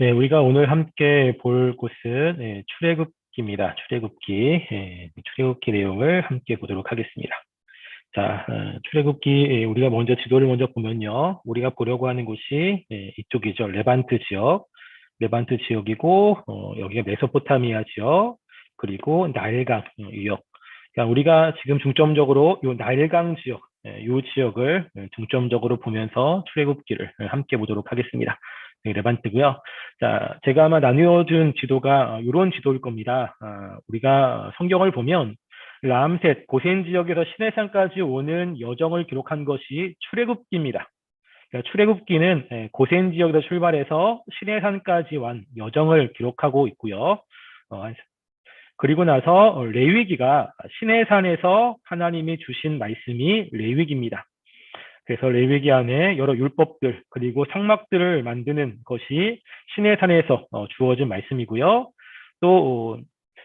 네, 우리가 오늘 함께 볼 곳은 출애굽기입니다. 출애굽기, 출애굽기 내용을 함께 보도록 하겠습니다. 자, 출애굽기 우리가 먼저 지도를 먼저 보면요, 우리가 보려고 하는 곳이 이쪽이죠. 레반트 지역, 레반트 지역이고 여기가 메소포타미아 지역, 그리고 나일강 유역. 그러니까 우리가 지금 중점적으로 이 나일강 지역, 이 지역을 중점적으로 보면서 출애굽기를 함께 보도록 하겠습니다. 레반트고요. 자, 제가 아마 나누어준 지도가 이런 지도일 겁니다. 우리가 성경을 보면 람셋, 고센 지역에서 시내산까지 오는 여정을 기록한 것이 출애굽기입니다. 그러니까 출애굽기는 고센 지역에서 출발해서 시내산까지 완 여정을 기록하고 있고요. 그리고 나서 레위기가 시내산에서 하나님이 주신 말씀이 레위기입니다. 그래서 레위기 안에 여러 율법들 그리고 상막들을 만드는 것이 시내산에서 주어진 말씀이고요. 또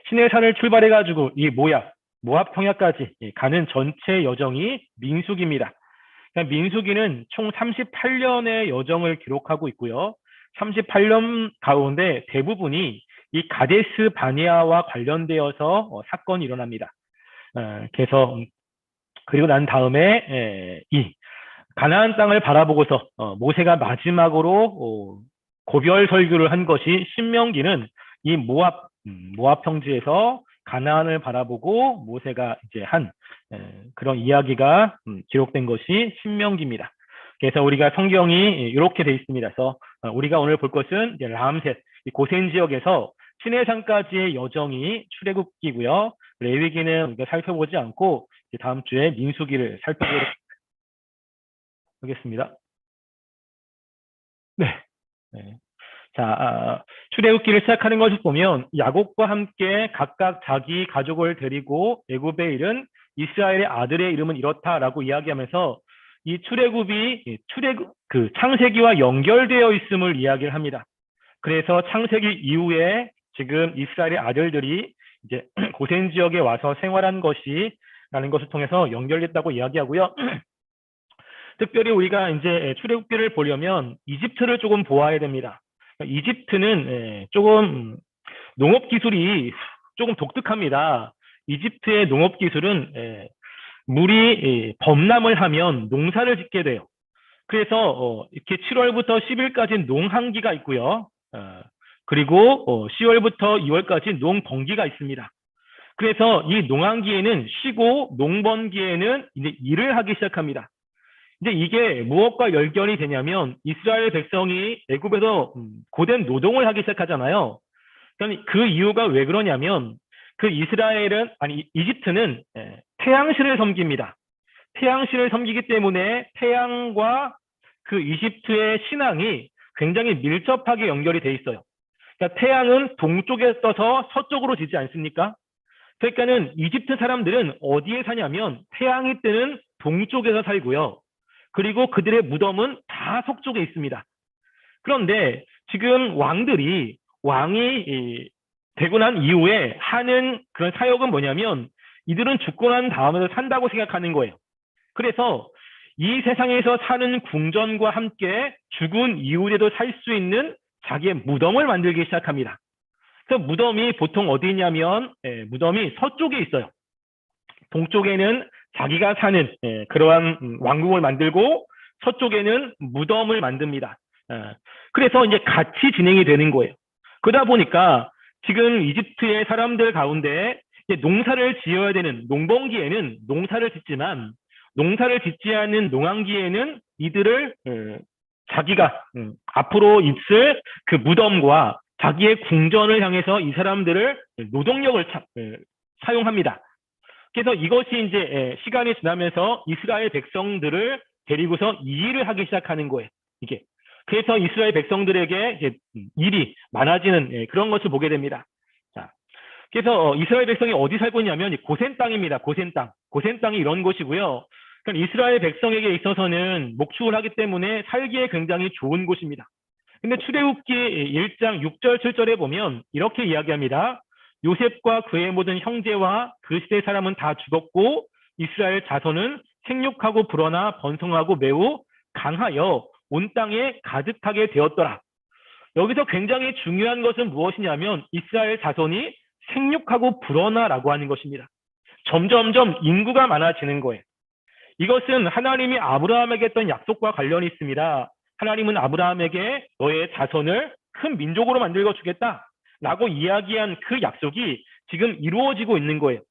시내산을 출발해 가지고 이 모압 평야까지 가는 전체 여정이 민수기입니다. 그러니까 민수기는 총 38년의 여정을 기록하고 있고요. 38년 가운데 대부분이 이 가데스 바네아와 관련되어서 사건이 일어납니다. 그래서 그리고 난 다음에 이 가나안 땅을 바라보고서 모세가 마지막으로 고별 설교를 한 것이 신명기는 이 모압 평지에서 가나안을 바라보고 모세가 이제 한 그런 이야기가 기록된 것이 신명기입니다. 그래서 우리가 성경이 이렇게 돼 있습니다. 그래서 우리가 오늘 볼 것은 람셋, 고센 지역에서 시내산까지의 여정이 출애굽기고요. 레위기는 우리가 살펴보지 않고 다음 주에 민수기를 살펴보도록 하겠습니다. 네. 자, 출애굽기를 시작하는 것을 보면 야곱과 함께 각각 자기 가족을 데리고 애굽에 이른 이스라엘의 아들의 이름은 이렇다라고 이야기하면서 이 그 창세기와 연결되어 있음을 이야기를 합니다. 그래서 창세기 이후에 지금 이스라엘의 아들들이 이제 고센 지역에 와서 생활한 것이라는 것을 통해서 연결됐다고 이야기하고요. 특별히 우리가 이제 출애굽기를 보려면 이집트를 조금 보아야 됩니다. 이집트는 조금 농업 기술이 조금 독특합니다. 이집트의 농업 기술은 물이 범람을 하면 농사를 짓게 돼요. 그래서 이렇게 7월부터 10일까지 농한기가 있고요. 그리고 10월부터 2월까지 농번기가 있습니다. 그래서 이 농한기에는 쉬고 농번기에는 이제 일을 하기 시작합니다. 이제 이게 무엇과 연결이 되냐면 이스라엘 백성이 애굽에서 고된 노동을 하기 시작하잖아요. 그러니까 그 이유가 왜 그러냐면 그 이집트는 태양신을 섬깁니다. 태양신을 섬기기 때문에 태양과 그 이집트의 신앙이 굉장히 밀접하게 연결이 돼 있어요. 그러니까 태양은 동쪽에 떠서 서쪽으로 지지 않습니까? 그러니까는 이집트 사람들은 어디에 사냐면 태양이 뜨는 동쪽에서 살고요. 그리고 그들의 무덤은 다 서쪽에 있습니다. 그런데 지금 왕이 되고 난 이후에 하는 그런 사역은 뭐냐면 이들은 죽고 난 다음에 산다고 생각하는 거예요. 그래서 이 세상에서 사는 궁전과 함께 죽은 이후에도 살 수 있는 자기의 무덤을 만들기 시작합니다. 그래서 무덤이 보통 어디 있냐면 무덤이 서쪽에 있어요. 동쪽에는 자기가 사는 그러한 왕궁을 만들고 서쪽에는 무덤을 만듭니다. 그래서 이제 같이 진행이 되는 거예요. 그러다 보니까 지금 이집트의 사람들 가운데 농사를 지어야 되는 농번기에는 농사를 짓지만 농사를 짓지 않는 농한기에는 이들을 자기가 앞으로 있을 그 무덤과 자기의 궁전을 향해서 이 사람들을 노동력을 사용합니다. 그래서 이것이 이제 시간이 지나면서 이스라엘 백성들을 데리고서 이 일을 하기 시작하는 거예요. 이게. 그래서 이스라엘 백성들에게 일이 많아지는 그런 것을 보게 됩니다. 자, 그래서 이스라엘 백성이 어디 살고 있냐면 고센 땅입니다. 고센 땅. 고센 땅이 이런 곳이고요. 그러니까 이스라엘 백성에게 있어서는 목축을 하기 때문에 살기에 굉장히 좋은 곳입니다. 근데 출애굽기 1장 6절 7절에 보면 이렇게 이야기합니다. 요셉과 그의 모든 형제와 그 시대 사람은 다 죽었고 이스라엘 자손은 생육하고 불어나 번성하고 매우 강하여 온 땅에 가득하게 되었더라. 여기서 굉장히 중요한 것은 무엇이냐면 이스라엘 자손이 생육하고 불어나라고 하는 것입니다. 점점점 인구가 많아지는 거예요. 이것은 하나님이 아브라함에게 했던 약속과 관련이 있습니다. 하나님은 아브라함에게 너의 자손을 큰 민족으로 만들어 주겠다라고 이야기한 그 약속이 지금 이루어지고 있는 거예요.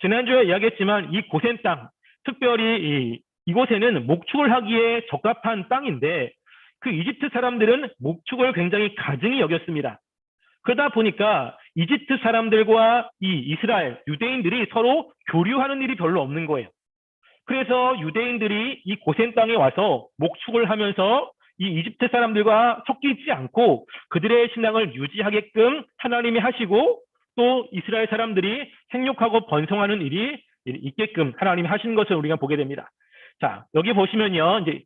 지난주에 이야기했지만 이 고센 땅, 특별히 이곳에는 목축을 하기에 적합한 땅인데 그 이집트 사람들은 목축을 굉장히 가증히 여겼습니다. 그러다 보니까 이집트 사람들과 이 이스라엘, 유대인들이 서로 교류하는 일이 별로 없는 거예요. 그래서 유대인들이 이 고센 땅에 와서 목축을 하면서 이 이집트 사람들과 섞이지 않고 그들의 신앙을 유지하게끔 하나님이 하시고 또 이스라엘 사람들이 생육하고 번성하는 일이 있게끔 하나님이 하신 것을 우리가 보게 됩니다. 자, 여기 보시면요. 이제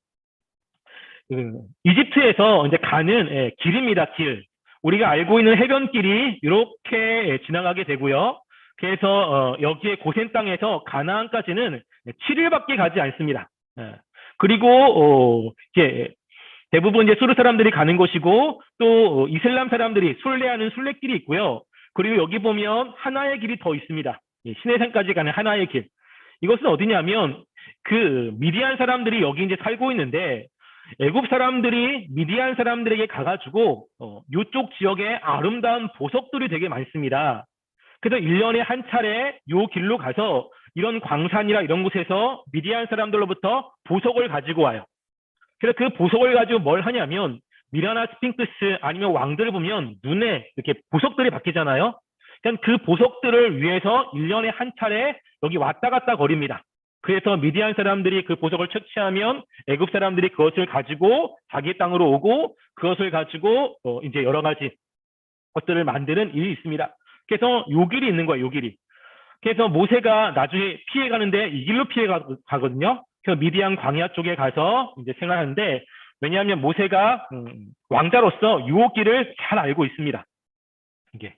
이집트에서 이제 가는 길입니다. 길. 우리가 알고 있는 해변길이 이렇게 지나가게 되고요. 그래서 여기에 고센 땅에서 가나안까지는 7일밖에 가지 않습니다. 그리고 이제 대부분 이제 수르 사람들이 가는 곳이고 또 이슬람 사람들이 순례하는 순례길이 있고요. 그리고 여기 보면 하나의 길이 더 있습니다. 시내산까지 가는 하나의 길. 이것은 어디냐면 그 미디안 사람들이 여기 이제 살고 있는데 애굽 사람들이 미디안 사람들에게 가가지고 이쪽 지역에 아름다운 보석들이 되게 많습니다. 그래서 1년에 한 차례 요 길로 가서 이런 광산이나 이런 곳에서 미디안 사람들로부터 보석을 가지고 와요. 그래서 그 보석을 가지고 뭘 하냐면 미라나 스핑크스 아니면 왕들을 보면 눈에 이렇게 보석들이 바뀌잖아요. 그러니까 그 보석들을 위해서 1년에 한 차례 여기 왔다 갔다 거립니다. 그래서 미디안 사람들이 그 보석을 채취하면 애굽 사람들이 그것을 가지고 자기 땅으로 오고 그것을 가지고 이제 여러 가지 것들을 만드는 일이 있습니다. 그래서 요 길이 있는 거예요. 요 길이. 그래서 모세가 나중에 피해 가는데 이 길로 피해 가거든요. 그래서 미디안 광야 쪽에 가서 이제 생활하는데 왜냐하면 모세가 왕자로서 요 길을 잘 알고 있습니다. 이게.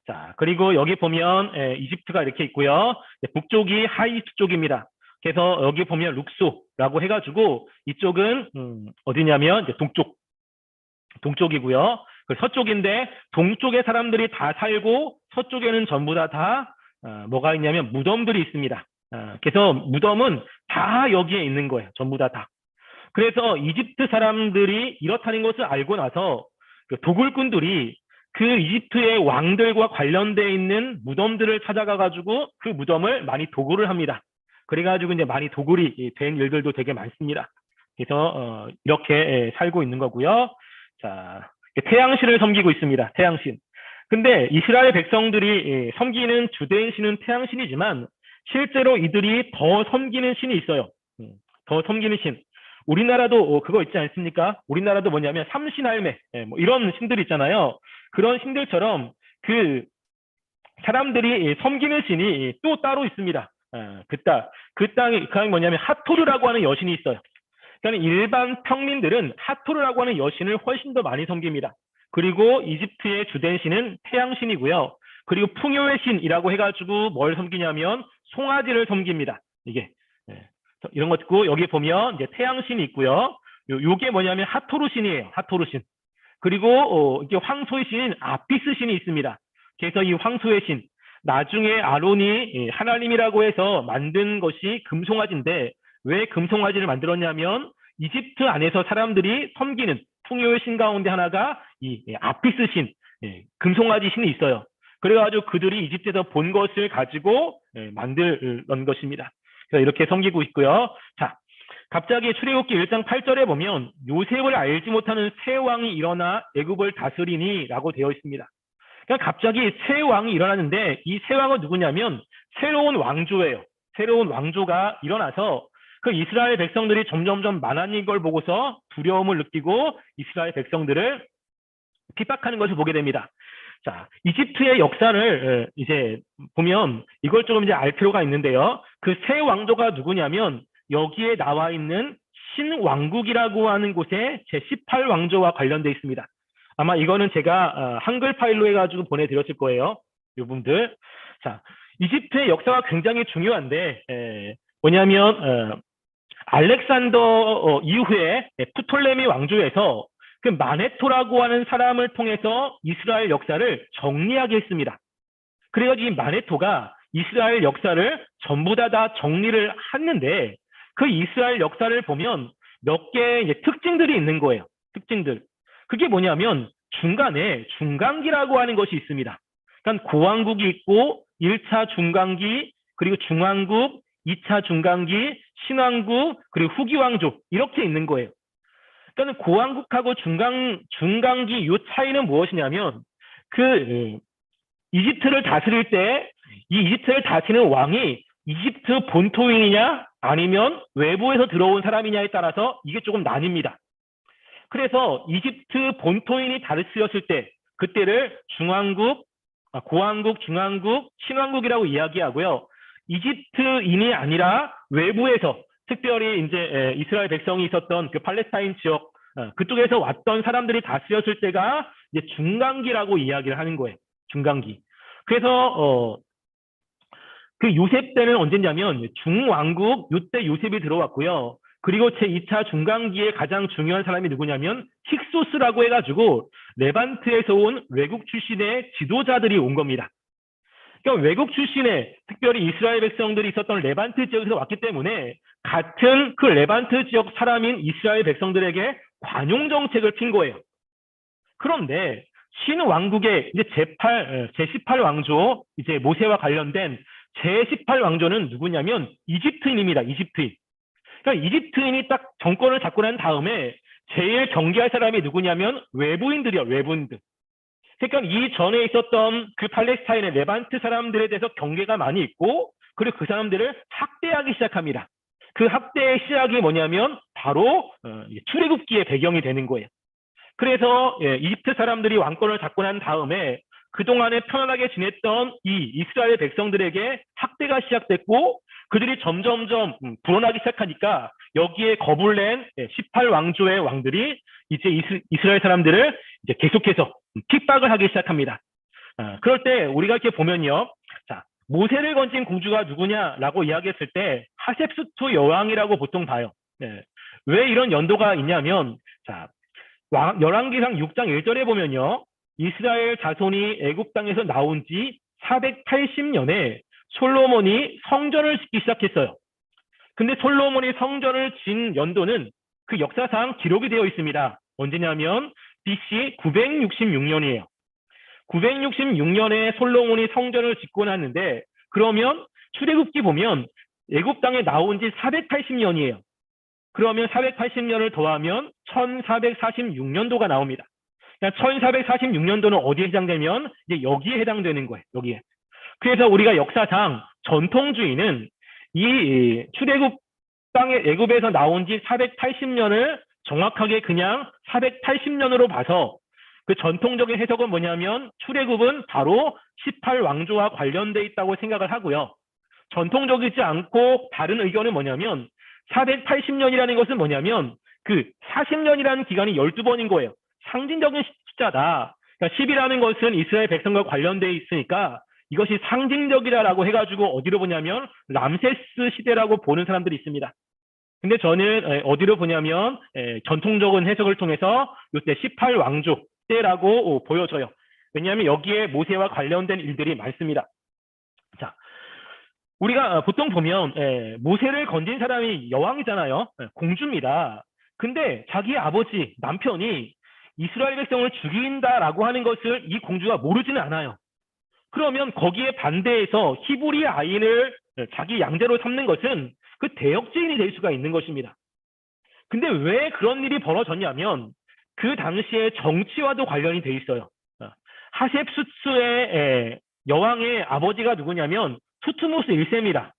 자, 그리고 여기 보면 이집트가 이렇게 있고요. 북쪽이 하이트 쪽입니다. 그래서 여기 보면 룩소라고 해가지고 이쪽은 어디냐면 이제 동쪽이고요. 서쪽인데 동쪽의 사람들이 다 살고 서쪽에는 전부 다 뭐가 있냐면 무덤들이 있습니다. 그래서 무덤은 다 여기에 있는 거예요. 전부 다. 그래서 이집트 사람들이 이렇다는 것을 알고 나서 그 도굴꾼들이 그 이집트의 왕들과 관련되어 있는 무덤들을 찾아가가지고 그 무덤을 많이 도굴을 합니다. 그래가지고 이제 많이 도굴이 된 일들도 되게 많습니다. 그래서 이렇게 살고 있는 거고요. 자, 태양신을 섬기고 있습니다. 태양신. 근데 이스라엘 백성들이 섬기는 주된 신은 태양신이지만 실제로 이들이 더 섬기는 신이 있어요. 더 섬기는 신. 우리나라도 그거 있지 않습니까? 우리나라도 뭐냐면 삼신할매 뭐 이런 신들 있잖아요. 그런 신들처럼 그 사람들이 섬기는 신이 또 따로 있습니다. 그 땅이 뭐냐면 하토르라고 하는 여신이 있어요. 그러니까 일반 평민들은 하토르라고 하는 여신을 훨씬 더 많이 섬깁니다. 그리고 이집트의 주된 신은 태양신이고요. 그리고 풍요의 신이라고 해가지고 뭘 섬기냐면 송아지를 섬깁니다. 이게 이런 것 있고 여기 보면 이제 태양신이 있고요. 요게 뭐냐면 하토르 신이에요. 하토르 신. 그리고 이게 황소의 신인 아피스 신이 있습니다. 그래서 이 황소의 신 나중에 아론이 하나님이라고 해서 만든 것이 금송아지인데 왜 금송아지를 만들었냐면 이집트 안에서 사람들이 섬기는 풍요의 신 가운데 하나가 이 아피스 신, 금송아지 신이 있어요. 그래가지고 그들이 이집트에서 본 것을 가지고 만든 것입니다. 그래서 이렇게 섬기고 있고요. 자, 갑자기 출애굽기 1장 8절에 보면 요셉을 알지 못하는 새 왕이 일어나 애굽을 다스리니 라고 되어 있습니다. 그러니까 갑자기 새 왕이 일어나는데 이 새 왕은 누구냐면 새로운 왕조예요. 새로운 왕조가 일어나서 그 이스라엘 백성들이 점점점 많아진 걸 보고서 두려움을 느끼고 이스라엘 백성들을 핍박하는 것을 보게 됩니다. 자, 이집트의 역사를 이제 보면 이걸 조금 이제 알 필요가 있는데요. 그 새 왕조가 누구냐면 여기에 나와 있는 신왕국이라고 하는 곳에 제18왕조와 관련되어 있습니다. 아마 이거는 제가 한글 파일로 해가지고 보내드렸을 거예요. 이분들. 자, 이집트의 역사가 굉장히 중요한데 뭐냐면 알렉산더 이후에 프톨레미 왕조에서 그 마네토라고 하는 사람을 통해서 이스라엘 역사를 정리하게 했습니다. 그래가지고 이 마네토가 이스라엘 역사를 전부 다 정리를 했는데 그 이스라엘 역사를 보면 몇 개의 특징들이 있는 거예요. 특징들. 그게 뭐냐면 중간에 중간기라고 하는 것이 있습니다. 그러니까 고왕국이 있고 1차 중간기, 그리고 중왕국, 2차 중간기, 신왕국, 그리고 후기왕조 이렇게 있는 거예요. 그러니까 고왕국하고 중간기 이 차이는 무엇이냐면 그 이집트를 다스릴 때 이 이집트를 다스리는 왕이 이집트 본토인이냐 아니면 외부에서 들어온 사람이냐에 따라서 이게 조금 나뉩니다. 그래서 이집트 본토인이 다스렸을 때 그때를 중왕국, 고왕국, 중왕국, 신왕국이라고 이야기하고요. 이집트인이 아니라 외부에서 특별히 이제 이스라엘 백성이 있었던 그 팔레스타인 지역 그쪽에서 왔던 사람들이 다스렸을 때가 이제 중간기라고 이야기를 하는 거예요. 중간기. 그래서 그 요셉 때는 언제냐면 중왕국 이때 요셉이 들어왔고요. 그리고 제2차 중간기에 가장 중요한 사람이 누구냐면 힉소스라고 해가지고 레반트에서 온 외국 출신의 지도자들이 온 겁니다. 그러니까 외국 출신의 특별히 이스라엘 백성들이 있었던 레반트 지역에서 왔기 때문에 같은 그 레반트 지역 사람인 이스라엘 백성들에게 관용 정책을 핀 거예요. 그런데 신왕국의 이제 제18 왕조 이제 모세와 관련된 제18 왕조는 누구냐면 이집트인입니다. 이집트인. 그러니까 이집트인이 딱 정권을 잡고 난 다음에 제일 경계할 사람이 누구냐면 외부인들이요. 외부인들. 그러니까 이 전에 있었던 그 팔레스타인의 레반트 사람들에 대해서 경계가 많이 있고 그리고 그 사람들을 학대하기 시작합니다. 그 학대의 시작이 뭐냐면 바로 출애굽기의 배경이 되는 거예요. 그래서 이집트 사람들이 왕권을 잡고 난 다음에 그동안에 편안하게 지냈던 이 이스라엘 백성들에게 학대가 시작됐고 그들이 점점점 불어나기 시작하니까 여기에 겁을 낸 18왕조의 왕들이 이제 이스라엘 사람들을 이제 계속해서 핍박을 하기 시작합니다. 그럴 때 우리가 이렇게 보면요. 자, 모세를 건진 공주가 누구냐라고 이야기했을 때 하셉수트 여왕이라고 보통 봐요. 네. 왜 이런 연도가 있냐면 자, 열왕기상 6장 1절에 보면요. 이스라엘 자손이 애굽 땅에서 나온 지 480년에 솔로몬이 성전을 짓기 시작했어요. 근데 솔로몬이 성전을 진 연도는 그 역사상 기록이 되어 있습니다. 언제냐면 BC 966년이에요. 966년에 솔로몬이 성전을 짓고 났는데 그러면 출애굽기 보면 애굽 땅에 나온 지 480년이에요. 그러면 480년을 더하면 1446년도가 나옵니다. 그러니까 1446년도는 어디에 해당되면 이제 여기에 해당되는 거예요. 여기에. 그래서 우리가 역사상 전통주의는 이 출애굽 땅에 애굽에서 나온 지 480년을 정확하게 그냥 480년으로 봐서 그 전통적인 해석은 뭐냐면 출애굽은 바로 18왕조와 관련돼 있다고 생각을 하고요. 전통적이지 않고 다른 의견은 뭐냐면 480년이라는 것은 뭐냐면 그 40년이라는 기간이 12번인 거예요. 상징적인 숫자다. 그러니까 10이라는 것은 이스라엘 백성과 관련돼 있으니까 이것이 상징적이다라고 해가지고 어디로 보냐면 람세스 시대라고 보는 사람들이 있습니다. 근데 저는 어디로 보냐면 전통적인 해석을 통해서 이때 18왕조 때라고 보여져요. 왜냐하면 여기에 모세와 관련된 일들이 많습니다. 자, 우리가 보통 보면 모세를 건진 사람이 여왕이잖아요. 공주입니다. 근데 자기 아버지, 남편이 이스라엘 백성을 죽인다라고 하는 것을 이 공주가 모르지는 않아요. 그러면 거기에 반대해서 히브리 아인을 자기 양자로 삼는 것은 그 대역죄인이 될 수가 있는 것입니다. 근데 왜 그런 일이 벌어졌냐면 그 당시에 정치와도 관련이 돼 있어요. 하셉수스의 여왕의 아버지가 누구냐면 투트모스 1세입니다.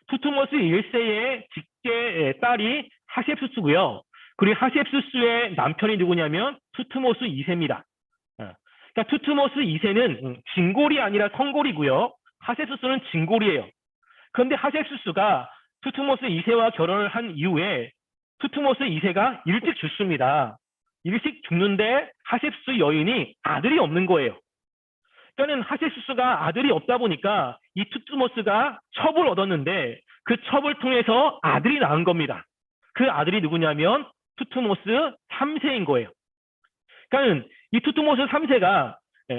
투트모스 1세의 직계 딸이 하셉수스고요. 그리고 하셉수스의 남편이 누구냐면 투트모스 2세입니다. 그러니까 투트모스 2세는 진골이 아니라 성골이고요. 하셉수스는 진골이에요. 그런데 하셉수스가 투트모스 2세와 결혼을 한 이후에 투트모스 2세가 일찍 죽습니다. 일찍 죽는데 하셉수스 여인이 아들이 없는 거예요. 그러니까 하셉수스가 아들이 없다 보니까 이 투트모스가 첩을 얻었는데 그 첩을 통해서 아들이 낳은 겁니다. 그 아들이 누구냐면 투트모스 3세인 거예요. 그러니까 이 투트모스 3세가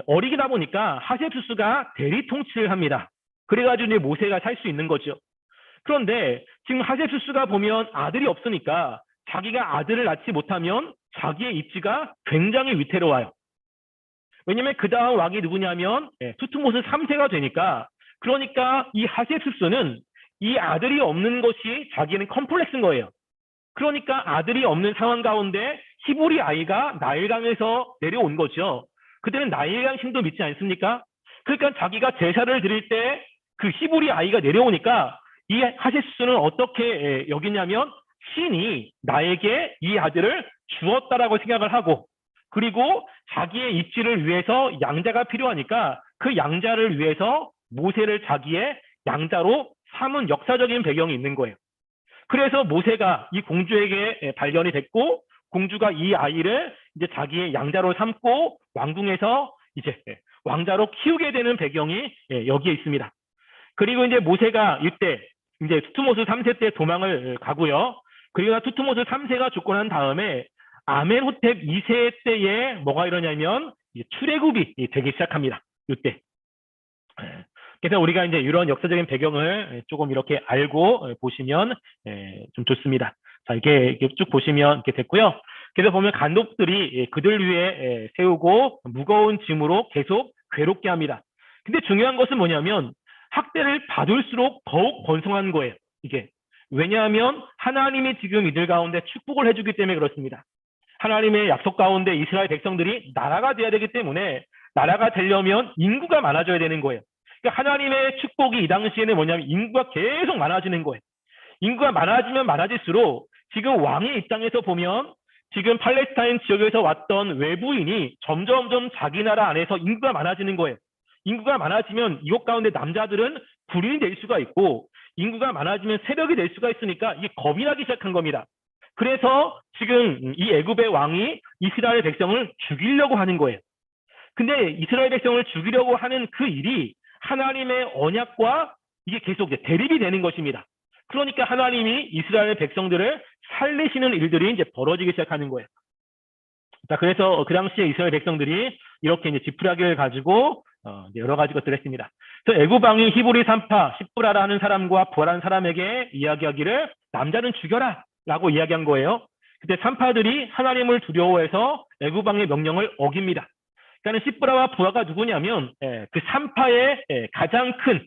어리다 보니까 하셉수스가 대리 통치를 합니다. 그래가지고 이제 모세가 살 수 있는 거죠. 그런데 지금 하셉수스가 보면 아들이 없으니까 자기가 아들을 낳지 못하면 자기의 입지가 굉장히 위태로워요. 왜냐면 그 다음 왕이 누구냐면 투트모스 3세가 되니까, 그러니까 이 하셉수스는 이 아들이 없는 것이 자기는 컴플렉스인 거예요. 그러니까 아들이 없는 상황 가운데 히브리 아이가 나일강에서 내려온 거죠. 그때는 나일강 신도 믿지 않습니까? 그러니까 자기가 제사를 드릴 때 그 히브리 아이가 내려오니까 이 하세수스는 어떻게 여기냐면 신이 나에게 이 아들을 주었다라고 생각을 하고, 그리고 자기의 입지를 위해서 양자가 필요하니까 그 양자를 위해서 모세를 자기의 양자로 삼은 역사적인 배경이 있는 거예요. 그래서 모세가 이 공주에게 발견이 됐고, 공주가 이 아이를 이제 자기의 양자로 삼고 왕궁에서 이제 왕자로 키우게 되는 배경이 여기에 있습니다. 그리고 이제 모세가 이때 이제 투트모스 3세 때 도망을 가고요. 그리고 투트모스 3세가 죽고 난 다음에 아멘호텝 2세 때에 뭐가 이러냐면 출애굽이 되기 시작합니다. 이때. 그래서 우리가 이제 이런 역사적인 배경을 조금 이렇게 알고 보시면 좀 좋습니다. 자, 이렇게 쭉 보시면 이렇게 됐고요. 그래서 보면 간독들이 그들 위에 세우고 무거운 짐으로 계속 괴롭게 합니다. 근데 중요한 것은 뭐냐면 학대를 받을수록 더욱 번성한 거예요. 이게. 왜냐하면 하나님이 지금 이들 가운데 축복을 해주기 때문에 그렇습니다. 하나님의 약속 가운데 이스라엘 백성들이 나라가 돼야 되기 때문에 나라가 되려면 인구가 많아져야 되는 거예요. 그러니까 하나님의 축복이 이 당시에는 뭐냐면 인구가 계속 많아지는 거예요. 인구가 많아지면 많아질수록 지금 왕의 입장에서 보면 지금 팔레스타인 지역에서 왔던 외부인이 점점점 자기 나라 안에서 인구가 많아지는 거예요. 인구가 많아지면 이곳 가운데 남자들은 불인이 될 수가 있고, 인구가 많아지면 세력이 될 수가 있으니까 이게 겁이 나기 시작한 겁니다. 그래서 지금 이 애굽의 왕이 이스라엘 백성을 죽이려고 하는 거예요. 근데 이스라엘 백성을 죽이려고 하는 그 일이 하나님의 언약과 이게 계속 대립이 되는 것입니다. 그러니까 하나님이 이스라엘 백성들을 살리시는 일들이 이제 벌어지기 시작하는 거예요. 자, 그래서 그 당시에 이스라엘 백성들이 이렇게 이제 지푸라기를 가지고 여러 가지 것들을 했습니다. 그래서 애굽 왕이 히브리 산파 십브라라 하는 사람과 부하라는 사람에게 이야기하기를 남자는 죽여라 라고 이야기한 거예요. 그때 산파들이 하나님을 두려워해서 애굽 왕의 명령을 어깁니다. 그러니까 십브라와 부하가 누구냐면 그 산파의 가장 큰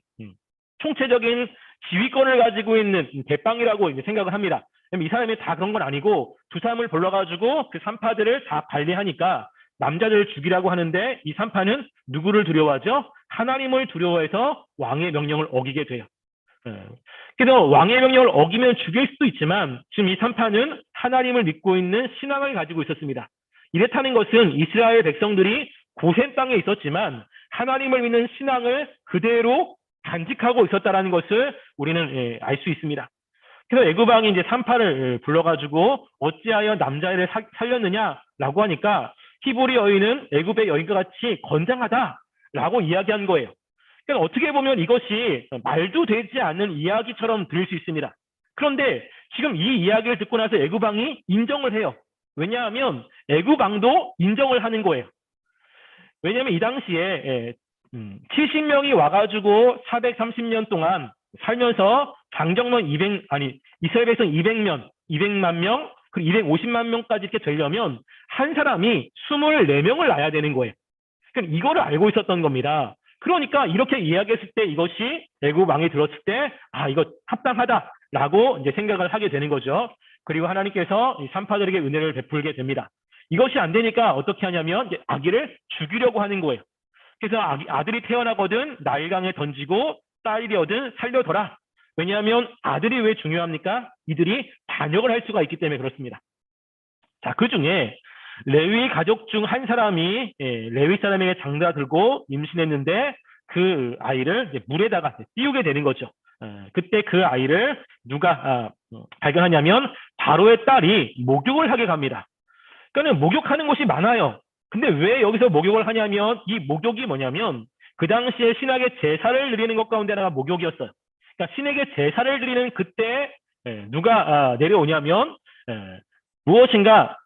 총체적인 지휘권을 가지고 있는 대빵이라고 생각을 합니다. 이 사람이 다 그런 건 아니고 두 사람을 불러가지고 그 산파들을 다 관리하니까 남자들을 죽이라고 하는데, 이 산파는 누구를 두려워하죠? 하나님을 두려워해서 왕의 명령을 어기게 돼요. 그래서 왕의 명령을 어기면 죽일 수도 있지만 지금 이 산파는 하나님을 믿고 있는 신앙을 가지고 있었습니다. 이렇다는 것은 이스라엘 백성들이 고센 땅에 있었지만 하나님을 믿는 신앙을 그대로 간직하고 있었다는 것을 우리는 알 수 있습니다. 그래서 애굽 왕이 이제 산파를 불러가지고 어찌하여 남자애를 살렸느냐라고 하니까 히브리 여인은 애굽의 여인과 같이 건장하다라고 이야기한 거예요. 그러니까 어떻게 보면 이것이 말도 되지 않는 이야기처럼 들릴 수 있습니다. 그런데 지금 이 이야기를 듣고 나서 애굽 왕이 인정을 해요. 왜냐하면 애굽 왕도 인정을 하는 거예요. 왜냐하면 이 당시에 70명이 와가지고 430년 동안 살면서 장정만 이스라엘 백성 200만 명, 그리고 250만 명까지 이렇게 되려면 한 사람이 24명을 낳아야 되는 거예요. 그러니까 이거를 알고 있었던 겁니다. 그러니까 이렇게 이야기했을 때 이것이 애굽 왕이 들었을 때 이거 합당하다라고 이제 생각을 하게 되는 거죠. 그리고 하나님께서 이 산파들에게 은혜를 베풀게 됩니다. 이것이 안 되니까 어떻게 하냐면 이제 아기를 죽이려고 하는 거예요. 그래서 아들이 태어나거든 나일강에 던지고 딸이려든 살려둬라. 왜냐하면 아들이 왜 중요합니까? 이들이 반역을 할 수가 있기 때문에 그렇습니다. 자, 그 중에 레위 가족 중 한 사람이 레위 사람에게 장자들고 임신했는데 그 아이를 이제 물에다가 띄우게 되는 거죠. 그때 그 아이를 누가 발견하냐면 바로의 딸이 목욕을 하게 갑니다. 그러니까 목욕하는 곳이 많아요. 근데 왜 여기서 목욕을 하냐면 이 목욕이 뭐냐면 그 당시에 신에게 제사를 드리는 것 가운데 하나가 목욕이었어요. 그러니까 신에게 제사를 드리는 그때 누가 내려오냐면 무엇인가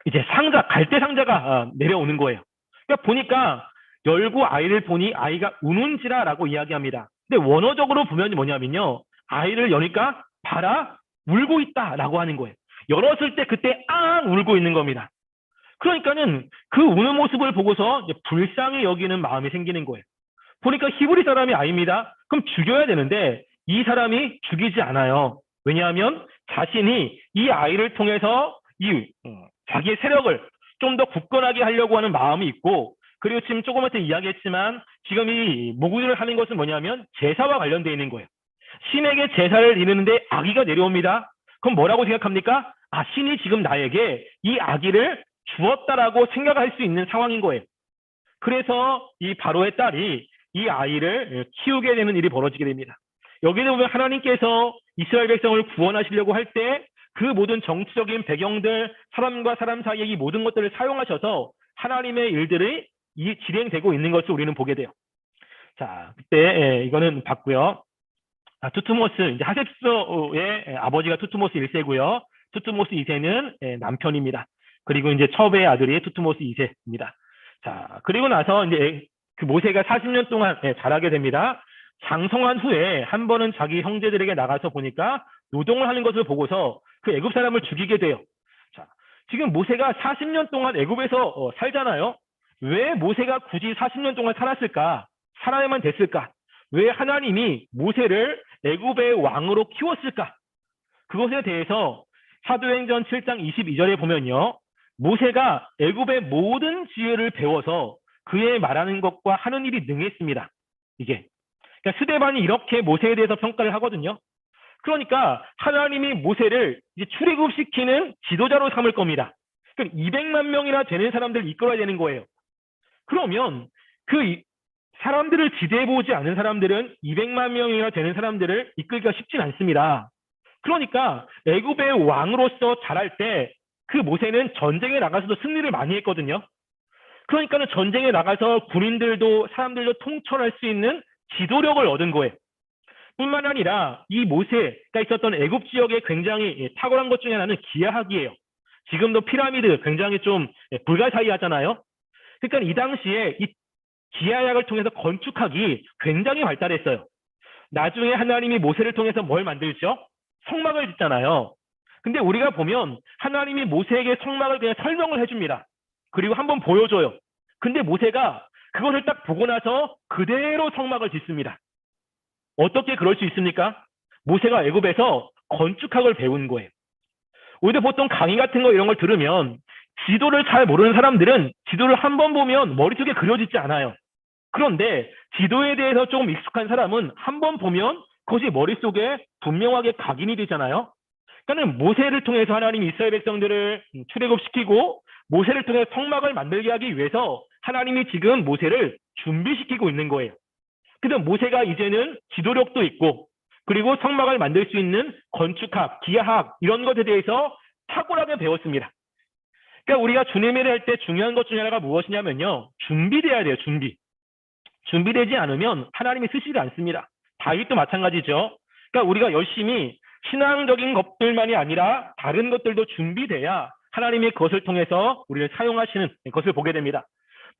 이제 상자, 갈대 상자가 내려오는 거예요. 그러니까 보니까 열고 아이를 보니 아이가 우는지라라고 이야기합니다. 근데 원어적으로 보면 뭐냐면요. 아이를 여니까 봐라, 울고 있다라고 하는 거예요. 열었을 때 그때 앙 울고 있는 겁니다. 그러니까는 그 우는 모습을 보고서 이제 불쌍히 여기는 마음이 생기는 거예요. 보니까 히브리 사람이 아닙니다. 그럼 죽여야 되는데 이 사람이 죽이지 않아요. 왜냐하면 자신이 이 아이를 통해서 이 자기의 세력을 좀 더 굳건하게 하려고 하는 마음이 있고, 그리고 지금 조금 전에 이야기했지만 지금 이 모구들을 하는 것은 뭐냐면 제사와 관련되어 있는 거예요. 신에게 제사를 이루는데 아기가 내려옵니다. 그럼 뭐라고 생각합니까? 아, 신이 지금 나에게 이 아기를 주었다라고 생각할 수 있는 상황인 거예요. 그래서 이 바로의 딸이 이 아이를 키우게 되는 일이 벌어지게 됩니다. 여기에 보면 하나님께서 이스라엘 백성을 구원하시려고 할 때 그 모든 정치적인 배경들, 사람과 사람 사이의 이 모든 것들을 사용하셔서 하나님의 일들이 진행되고 있는 것을 우리는 보게 돼요. 자, 그때 이거는 봤고요. 투투모스, 이제 하셉스의 아버지가 투투모스 1세고요. 투투모스 2세는 남편입니다. 그리고 이제 첩의 아들이 투투모스 2세입니다. 자, 그리고 나서 이제 그 모세가 40년 동안 자라게 됩니다. 장성한 후에 한 번은 자기 형제들에게 나가서 보니까 노동을 하는 것을 보고서 그 애굽 사람을 죽이게 돼요. 자, 지금 모세가 40년 동안 애굽에서 살잖아요. 왜 모세가 굳이 40년 동안 살았을까? 살아야만 됐을까? 왜 하나님이 모세를 애굽의 왕으로 키웠을까? 그것에 대해서 사도행전 7장 22절에 보면요. 모세가 애굽의 모든 지혜를 배워서 그의 말하는 것과 하는 일이 능했습니다. 이게. 그러니까 스데반이 이렇게 모세에 대해서 평가를 하거든요. 그러니까 하나님이 모세를 이제 출애굽시키는 지도자로 삼을 겁니다. 그러니까 200만 명이나 되는 사람들을 이끌어야 되는 거예요. 그러면 그 사람들을 지도해보지 않은 사람들은 200만 명이나 되는 사람들을 이끌기가 쉽진 않습니다. 그러니까 애굽의 왕으로서 자랄 때 그 모세는 전쟁에 나가서도 승리를 많이 했거든요. 그러니까는 전쟁에 나가서 군인들도 사람들도 통솔할 수 있는 지도력을 얻은 거예요. 뿐만 아니라 이 모세가 있었던 애굽 지역에 굉장히 탁월한 것 중에 하나는 기하학이에요. 지금도 피라미드 굉장히 좀 불가사의하잖아요. 그러니까 이 당시에 이 기하학을 통해서 건축학이 굉장히 발달했어요. 나중에 하나님이 모세를 통해서 뭘 만들죠? 성막을 짓잖아요. 근데 우리가 보면 하나님이 모세에게 성막을 그냥 설명을 해줍니다. 그리고 한번 보여줘요. 근데 모세가 그것을 딱 보고 나서 그대로 성막을 짓습니다. 어떻게 그럴 수 있습니까? 모세가 애굽에서 건축학을 배운 거예요. 우리도 보통 강의 같은 거 이런 걸 들으면 지도를 잘 모르는 사람들은 지도를 한번 보면 머릿속에 그려지지 않아요. 그런데 지도에 대해서 조금 익숙한 사람은 한번 보면 그것이 머릿속에 분명하게 각인이 되잖아요. 그러니까 모세를 통해서 하나님 이스라엘 백성들을 출애굽시키고 모세를 통해 성막을 만들게 하기 위해서 하나님이 지금 모세를 준비시키고 있는 거예요. 그래서 모세가 이제는 지도력도 있고 그리고 성막을 만들 수 있는 건축학, 기하학 이런 것에 대해서 탁월하게 배웠습니다. 그러니까 우리가 주님을 할 때 중요한 것 중에 하나가 무엇이냐면요. 준비돼야 돼요. 준비되지 않으면 하나님이 쓰시지 않습니다. 다윗도 마찬가지죠. 그러니까 우리가 열심히 신앙적인 것들만이 아니라 다른 것들도 준비돼야 하나님이 그것을 통해서 우리를 사용하시는 것을 보게 됩니다.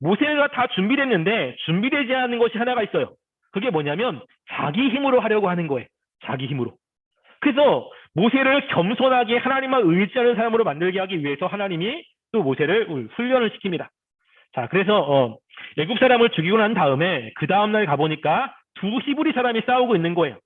모세가 다 준비됐는데 준비되지 않은 것이 하나가 있어요. 그게 뭐냐면 자기 힘으로 하려고 하는 거예요. 자기 힘으로. 그래서 모세를 겸손하게 하나님만 의지하는 사람으로 만들게 하기 위해서 하나님이 또 모세를 훈련을 시킵니다. 자, 그래서 애굽 사람을 죽이고 난 다음에 그 다음날 가보니까 두 히브리 사람이 싸우고 있는 거예요.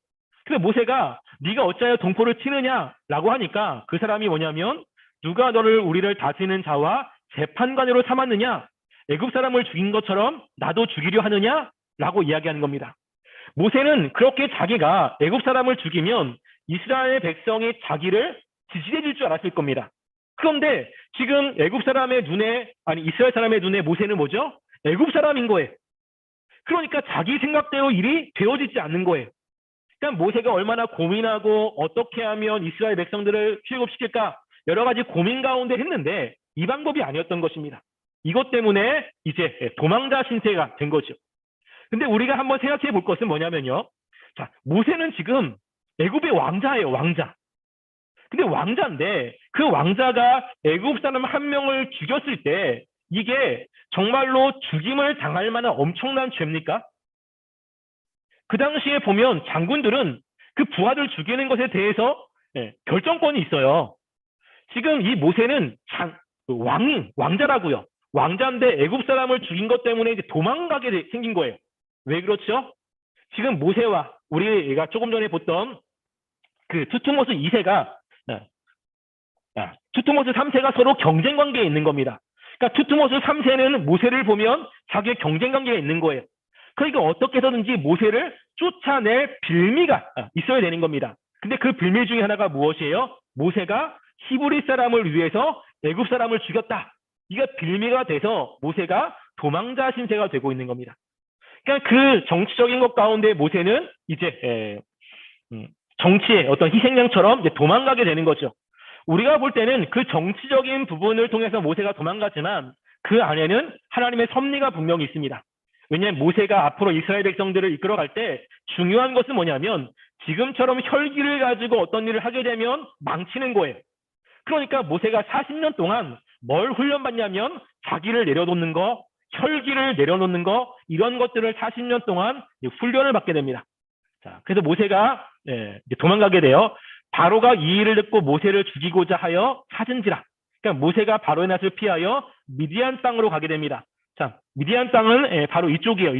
그래서 모세가 네가 어찌하여 동포를 치느냐라고 하니까 그 사람이 뭐냐면 누가 너를 우리를 다스리는 자와 재판관으로 삼았느냐? 애굽 사람을 죽인 것처럼 나도 죽이려 하느냐라고 이야기하는 겁니다. 모세는 그렇게 자기가 애굽 사람을 죽이면 이스라엘 백성이 자기를 지지해 줄 줄 알았을 겁니다. 그런데 지금 애굽 사람의 눈에 이스라엘 사람의 눈에 모세는 뭐죠? 애굽 사람인 거예요. 그러니까 자기 생각대로 일이 되어지지 않는 거예요. 그러니까 모세가 얼마나 고민하고 어떻게 하면 이스라엘 백성들을 출애굽시킬까 여러 가지 고민 가운데 했는데 이 방법이 아니었던 것입니다. 이것 때문에 이제 도망자 신세가 된 거죠. 근데 우리가 한번 생각해 볼 것은 뭐냐면요. 자, 모세는 지금 애굽의 왕자예요, 왕자. 근데 왕자인데 그 왕자가 애굽 사람 한 명을 죽였을 때 이게 정말로 죽임을 당할 만한 엄청난 죄입니까? 그 당시에 보면 장군들은 그 부하들 죽이는 것에 대해서 결정권이 있어요. 지금 이 모세는 왕자라고요. 왕자인데 애굽 사람을 죽인 것 때문에 이제 도망가게 생긴 거예요. 왜 그렇죠? 지금 모세와 우리가 조금 전에 봤던 그 투투모스 2세가 투투모스 3세가 서로 경쟁 관계에 있는 겁니다. 그러니까 투투모스 3세는 모세를 보면 자기의 경쟁 관계가 있는 거예요. 그러니까 어떻게 해서든지 모세를 쫓아낼 빌미가 있어야 되는 겁니다. 근데 그 빌미 중에 하나가 무엇이에요? 모세가 히브리 사람을 위해서 애굽 사람을 죽였다. 이게 빌미가 돼서 모세가 도망자 신세가 되고 있는 겁니다. 그러니까 그 정치적인 것 가운데 모세는 이제 정치의 어떤 희생양처럼 이제 도망가게 되는 거죠. 우리가 볼 때는 그 정치적인 부분을 통해서 모세가 도망가지만 그 안에는 하나님의 섭리가 분명히 있습니다. 왜냐하면 모세가 앞으로 이스라엘 백성들을 이끌어갈 때 중요한 것은 뭐냐면 지금처럼 혈기를 가지고 어떤 일을 하게 되면 망치는 거예요. 그러니까 모세가 40년 동안 뭘 훈련받냐면 자기를 내려놓는 거, 혈기를 내려놓는 거, 이런 것들을 40년 동안 훈련을 받게 됩니다. 자, 그래서 모세가 도망가게 돼요. 바로가 이 일을 듣고 모세를 죽이고자 하여 찾은지라. 그러니까 모세가 바로의 낯을 피하여 미디안 땅으로 가게 됩니다. 자, 미디안 땅은 바로 이쪽이에요.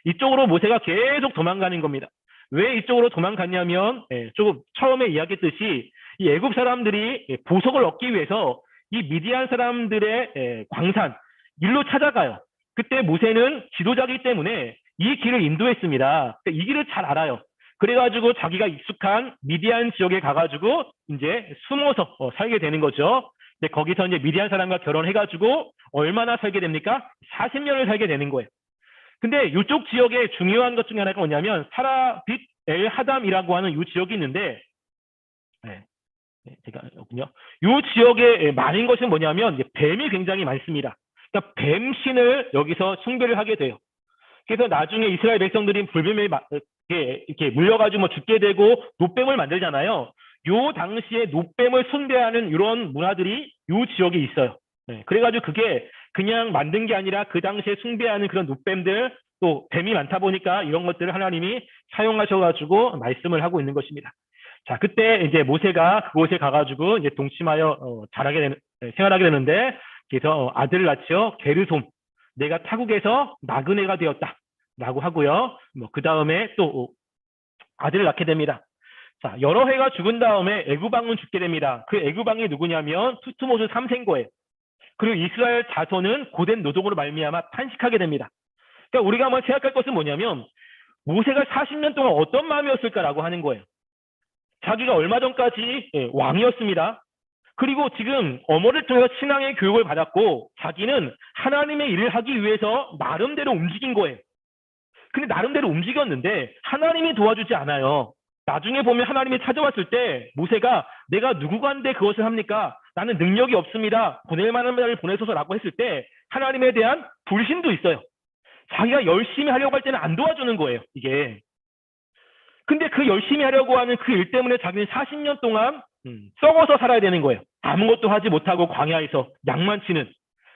이쪽으로 모세가 계속 도망가는 겁니다. 왜 이쪽으로 도망갔냐면 조금 처음에 이야기했듯이 이 애굽 사람들이 보석을 얻기 위해서 이 미디안 사람들의 광산 일로 찾아가요. 그때 모세는 지도자이기 때문에 이 길을 인도했습니다. 이 길을 잘 알아요. 그래가지고 자기가 익숙한 미디안 지역에 가가지고 이제 숨어서 살게 되는 거죠. 근데 거기서 이제 미디안 사람과 결혼해가지고 얼마나 살게 됩니까? 40년을 살게 되는 거예요. 근데 이쪽 지역에 중요한 것 중에 하나가 뭐냐면 사라빗 엘 하담이라고 하는 이 지역이 있는데 제가 여군요. 이 지역에 많은 것은 뭐냐면 뱀이 굉장히 많습니다. 그러니까 뱀신을 여기서 숭배를 하게 돼요. 그래서 나중에 이스라엘 백성들이 불뱀에 이렇게 물려가지고 뭐 죽게 되고 노뱀을 만들잖아요. 요 당시에 노뱀을 숭배하는 이런 문화들이 요 지역에 있어요. 그래가지고 그게 그냥 만든 게 아니라 그 당시에 숭배하는 그런 노뱀들 또 뱀이 많다 보니까 이런 것들을 하나님이 사용하셔가지고 말씀을 하고 있는 것입니다. 자, 그때 이제 모세가 그곳에 가가지고 이제 동침하여 생활하게 되는데 그래서 아들을 낳지요. 게르솜. 내가 타국에서 나그네가 되었다라고 하고요. 뭐 그 다음에 또 아들을 낳게 됩니다. 자, 여러 해가 죽은 다음에 애굽왕은 죽게 됩니다. 그 애굽왕이 누구냐면 투트모스 3세인 거예요. 그리고 이스라엘 자손은 고된 노동으로 말미암아 탄식하게 됩니다. 그러니까 우리가 한번 생각할 것은 뭐냐면 모세가 40년 동안 어떤 마음이었을까라고 하는 거예요. 자기가 얼마 전까지 왕이었습니다. 그리고 지금 어머니를 통해서 신앙의 교육을 받았고 자기는 하나님의 일을 하기 위해서 나름대로 움직인 거예요. 근데 나름대로 움직였는데 하나님이 도와주지 않아요. 나중에 보면 하나님이 찾아왔을 때 모세가 내가 누구간데 그것을 합니까? 나는 능력이 없습니다. 보낼 만한 자를 보내소서라고 했을 때 하나님에 대한 불신도 있어요. 자기가 열심히 하려고 할 때는 안 도와주는 거예요. 이게. 근데 그 열심히 하려고 하는 그 일 때문에 자기는 40년 동안 썩어서 살아야 되는 거예요. 아무것도 하지 못하고 광야에서 양만 치는.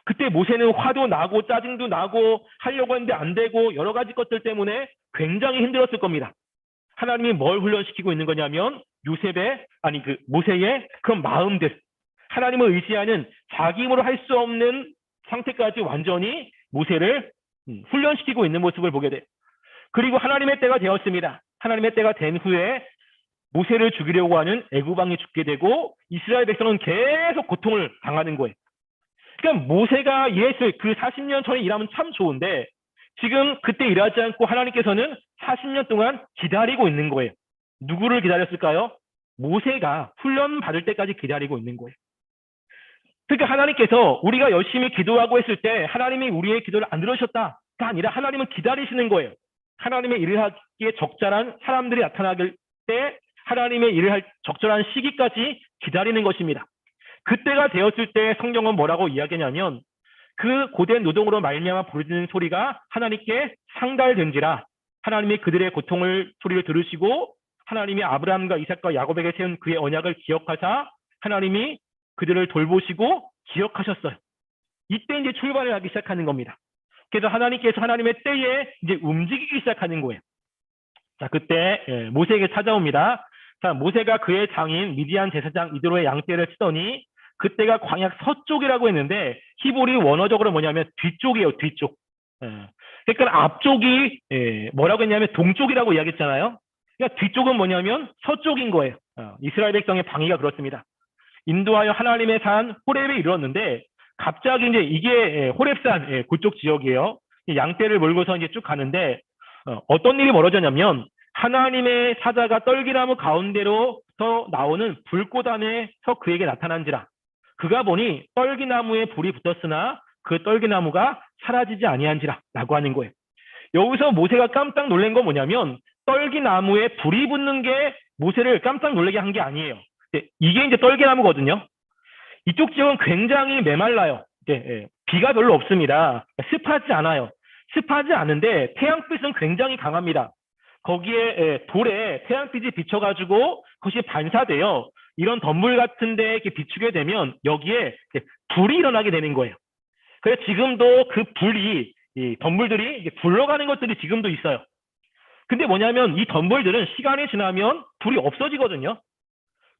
그때 모세는 화도 나고 짜증도 나고 하려고 했는데 안 되고 여러 가지 것들 때문에 굉장히 힘들었을 겁니다. 하나님이 뭘 훈련시키고 있는 거냐면 모세의 그런 마음들, 하나님을 의지하는 자기 힘으로 할 수 없는 상태까지 완전히 모세를 훈련시키고 있는 모습을 보게 돼요. 그리고 하나님의 때가 되었습니다. 하나님의 때가 된 후에 모세를 죽이려고 하는 애굽왕이 죽게 되고 이스라엘 백성은 계속 고통을 당하는 거예요. 그러니까 모세가 일했을 그 40년 전에 일하면 참 좋은데 지금 그때 일하지 않고 하나님께서는 40년 동안 기다리고 있는 거예요. 누구를 기다렸을까요? 모세가 훈련 받을 때까지 기다리고 있는 거예요. 그러니까 하나님께서 우리가 열심히 기도하고 했을 때 하나님이 우리의 기도를 안 들으셨다가 아니라 하나님은 기다리시는 거예요. 하나님의 일을 하기에 적절한 사람들이 나타나길 때 하나님의 일을 할 적절한 시기까지 기다리는 것입니다. 그때가 되었을 때 성경은 뭐라고 이야기하냐면 그 고된 노동으로 말미암아 부르짖는 소리가 하나님께 상달된지라 하나님이 그들의 소리를 들으시고 하나님이 아브라함과 이삭과 야곱에게 세운 그의 언약을 기억하사 하나님이 그들을 돌보시고 기억하셨어요. 이때 이제 출발을 하기 시작하는 겁니다. 그래서 하나님께서 하나님의 때에 이제 움직이기 시작하는 거예요. 자, 그때 모세에게 찾아옵니다. 자, 모세가 그의 장인 미디안 제사장 이드로의 양떼를 치더니 그때가 광야 서쪽이라고 했는데 히브리 원어적으로 뭐냐면 뒤쪽이에요. 뒤쪽. 그러니까 앞쪽이 뭐라고 했냐면 동쪽이라고 이야기했잖아요. 그러니까 뒤쪽은 뭐냐면 서쪽인 거예요. 이스라엘 백성의 방위가 그렇습니다. 인도하여 하나님의 산 호렙에 이르렀는데 갑자기 이제 이게 호렙산 그쪽 지역이에요. 양떼를 몰고서 이제 쭉 가는데 어떤 일이 벌어졌냐면 하나님의 사자가 떨기나무 가운데로서 나오는 불꽃 안에서 그에게 나타난지라. 그가 보니 떨기나무에 불이 붙었으나 그 떨기나무가 사라지지 아니한지라 라고 하는 거예요. 여기서 모세가 깜짝 놀란 건 뭐냐면 떨기나무에 불이 붙는 게 모세를 깜짝 놀라게 한 게 아니에요. 이게 이제 떨기나무거든요. 이쪽 지역은 굉장히 메말라요. 비가 별로 없습니다. 습하지 않아요. 습하지 않은데 태양빛은 굉장히 강합니다. 거기에 돌에 태양빛이 비쳐가지고 그것이 반사돼요. 이런 덤불 같은 데 이렇게 비추게 되면 여기에 불이 일어나게 되는 거예요. 그래서 지금도 그 불이, 이 덤불들이 굴러가는 것들이 지금도 있어요. 근데 뭐냐면 이 덤불들은 시간이 지나면 불이 없어지거든요.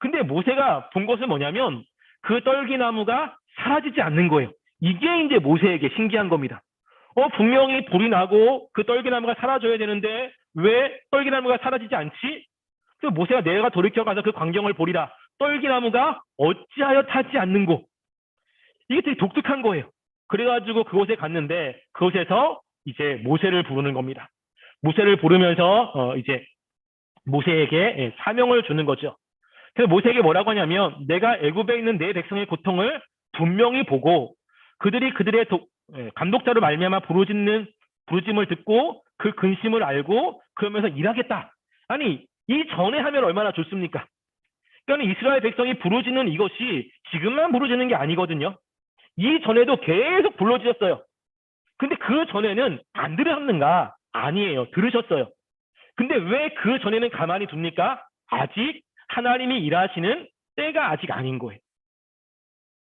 근데 모세가 본 것은 뭐냐면 그 떨기나무가 사라지지 않는 거예요. 이게 이제 모세에게 신기한 겁니다. 분명히 불이 나고 그 떨기나무가 사라져야 되는데 왜 떨기나무가 사라지지 않지? 그래서 모세가 내가 돌이켜가서 그 광경을 보리라. 떨기나무가 어찌하여 타지 않는고. 이게 되게 독특한 거예요. 그래가지고 그곳에 갔는데 그곳에서 이제 모세를 부르는 겁니다. 모세를 부르면서 이제 모세에게 사명을 주는 거죠. 그래서 모세에게 뭐라고 하냐면 내가 애굽에 있는 내 백성의 고통을 분명히 보고 그들이 그들의 감독자로 말미암아 부르짐을 듣고 그 근심을 알고 그러면서 일하겠다. 아니 이 전에 하면 얼마나 좋습니까? 그러니까 이스라엘 백성이 부르짖는 이것이 지금만 부르짖는 게 아니거든요. 이 전에도 계속 불러주셨어요. 근데 그 전에는 안 들으셨는가? 아니에요. 들으셨어요. 근데 왜 그 전에는 가만히 둡니까? 아직 하나님이 일하시는 때가 아직 아닌 거예요.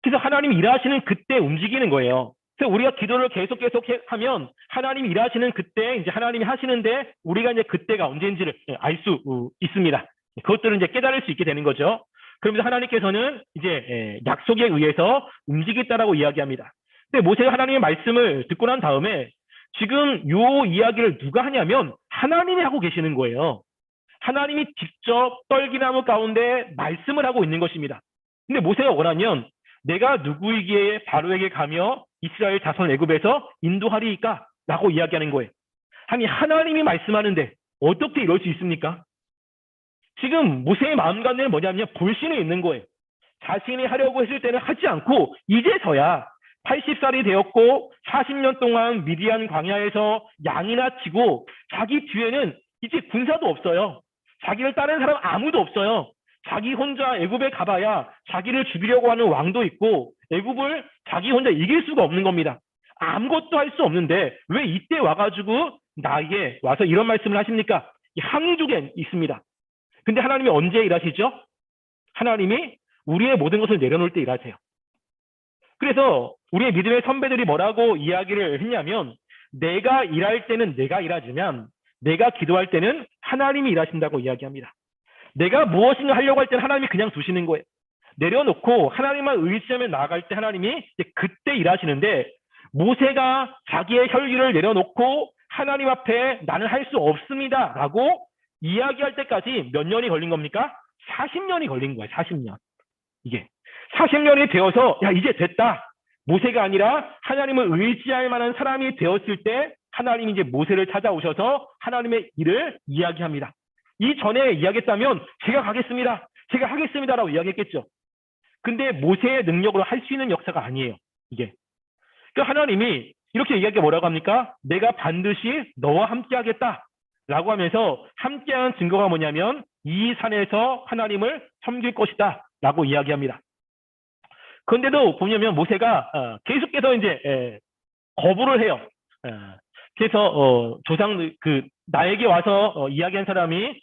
그래서 하나님이 일하시는 그때 움직이는 거예요. 그래서 우리가 기도를 계속 하면 하나님이 일하시는 그때 이제 하나님이 하시는데 우리가 이제 그때가 언제인지를 알 수 있습니다. 그것들을 이제 깨달을 수 있게 되는 거죠. 그러면서 하나님께서는 이제 약속에 의해서 움직이겠다라고 이야기합니다. 근데 모세가 하나님의 말씀을 듣고 난 다음에 지금 요 이야기를 누가 하냐면 하나님이 하고 계시는 거예요. 하나님이 직접 떨기나무 가운데 말씀을 하고 있는 것입니다. 근데 모세가 원하면 내가 누구이기에 바로에게 가며 이스라엘 자손 애굽에서 인도하리이까? 라고 이야기하는 거예요. 아니 하나님이 말씀하는데 어떻게 이럴 수 있습니까? 지금 모세의 마음가짐은 뭐냐면 불신이 있는 거예요. 자신이 하려고 했을 때는 하지 않고 이제서야 80살이 되었고 40년 동안 미디안 광야에서 양이나 치고 자기 뒤에는 이제 군사도 없어요. 자기를 따르는 사람 아무도 없어요. 자기 혼자 애굽에 가봐야 자기를 죽이려고 하는 왕도 있고 애굽을 자기 혼자 이길 수가 없는 겁니다. 아무것도 할 수 없는데 왜 이때 와가지고 나에게 와서 이런 말씀을 하십니까? 항중에 있습니다. 근데 하나님이 언제 일하시죠? 하나님이 우리의 모든 것을 내려놓을 때 일하세요. 그래서 우리의 믿음의 선배들이 뭐라고 이야기를 했냐면 내가 일할 때는 내가 일하지만 내가 기도할 때는 하나님이 일하신다고 이야기합니다. 내가 무엇인가 하려고 할 때는 하나님이 그냥 두시는 거예요. 내려놓고 하나님만 의지하며 나아갈 때 하나님이 그때 일하시는데 모세가 자기의 혈기를 내려놓고 하나님 앞에 나는 할 수 없습니다 라고 이야기할 때까지 몇 년이 걸린 겁니까? 40년이 걸린 거예요. 40년. 이게 40년이 되어서 야 이제 됐다. 모세가 아니라 하나님을 의지할 만한 사람이 되었을 때 하나님이 이제 모세를 찾아오셔서 하나님의 일을 이야기합니다. 이전에 이야기했다면 제가 가겠습니다. 제가 하겠습니다라고 이야기했겠죠. 근데 모세의 능력으로 할 수 있는 역사가 아니에요. 이게. 그러니까 하나님이 이렇게 이야기가 뭐라고 합니까? 내가 반드시 너와 함께 하겠다. 라고 하면서 함께하는 증거가 뭐냐면 이 산에서 하나님을 섬길 것이다. 라고 이야기합니다. 그런데도 보면 모세가 계속해서 이제 거부를 해요. 그래서 조상 나에게 와서 이야기한 사람이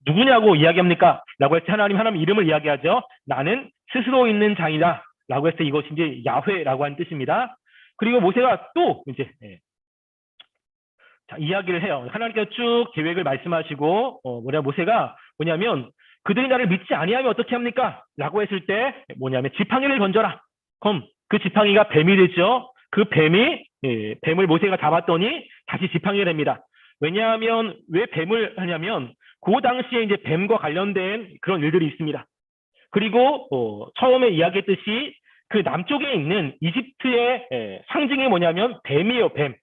누구냐고 이야기합니까? 라고 했을 때 하나님 이름을 이야기하죠. 나는 스스로 있는 자이다. 라고 했을 때 이것이 이제 야훼라고 하는 뜻입니다. 그리고 모세가 또 이제 자, 이야기를 해요. 하나님께서 쭉 계획을 말씀하시고 모세가 뭐냐면 그들이 나를 믿지 아니하면 어떻게 합니까? 라고 했을 때 뭐냐면 지팡이를 던져라. 그럼 그 지팡이가 뱀이 되죠. 그 뱀이 뱀을 모세가 잡았더니 다시 지팡이가 됩니다. 왜냐하면 왜 뱀을 하냐면 그 당시에 이제 뱀과 관련된 그런 일들이 있습니다. 그리고 처음에 이야기했듯이 그 남쪽에 있는 이집트의 상징이 뭐냐면 뱀이에요, 뱀.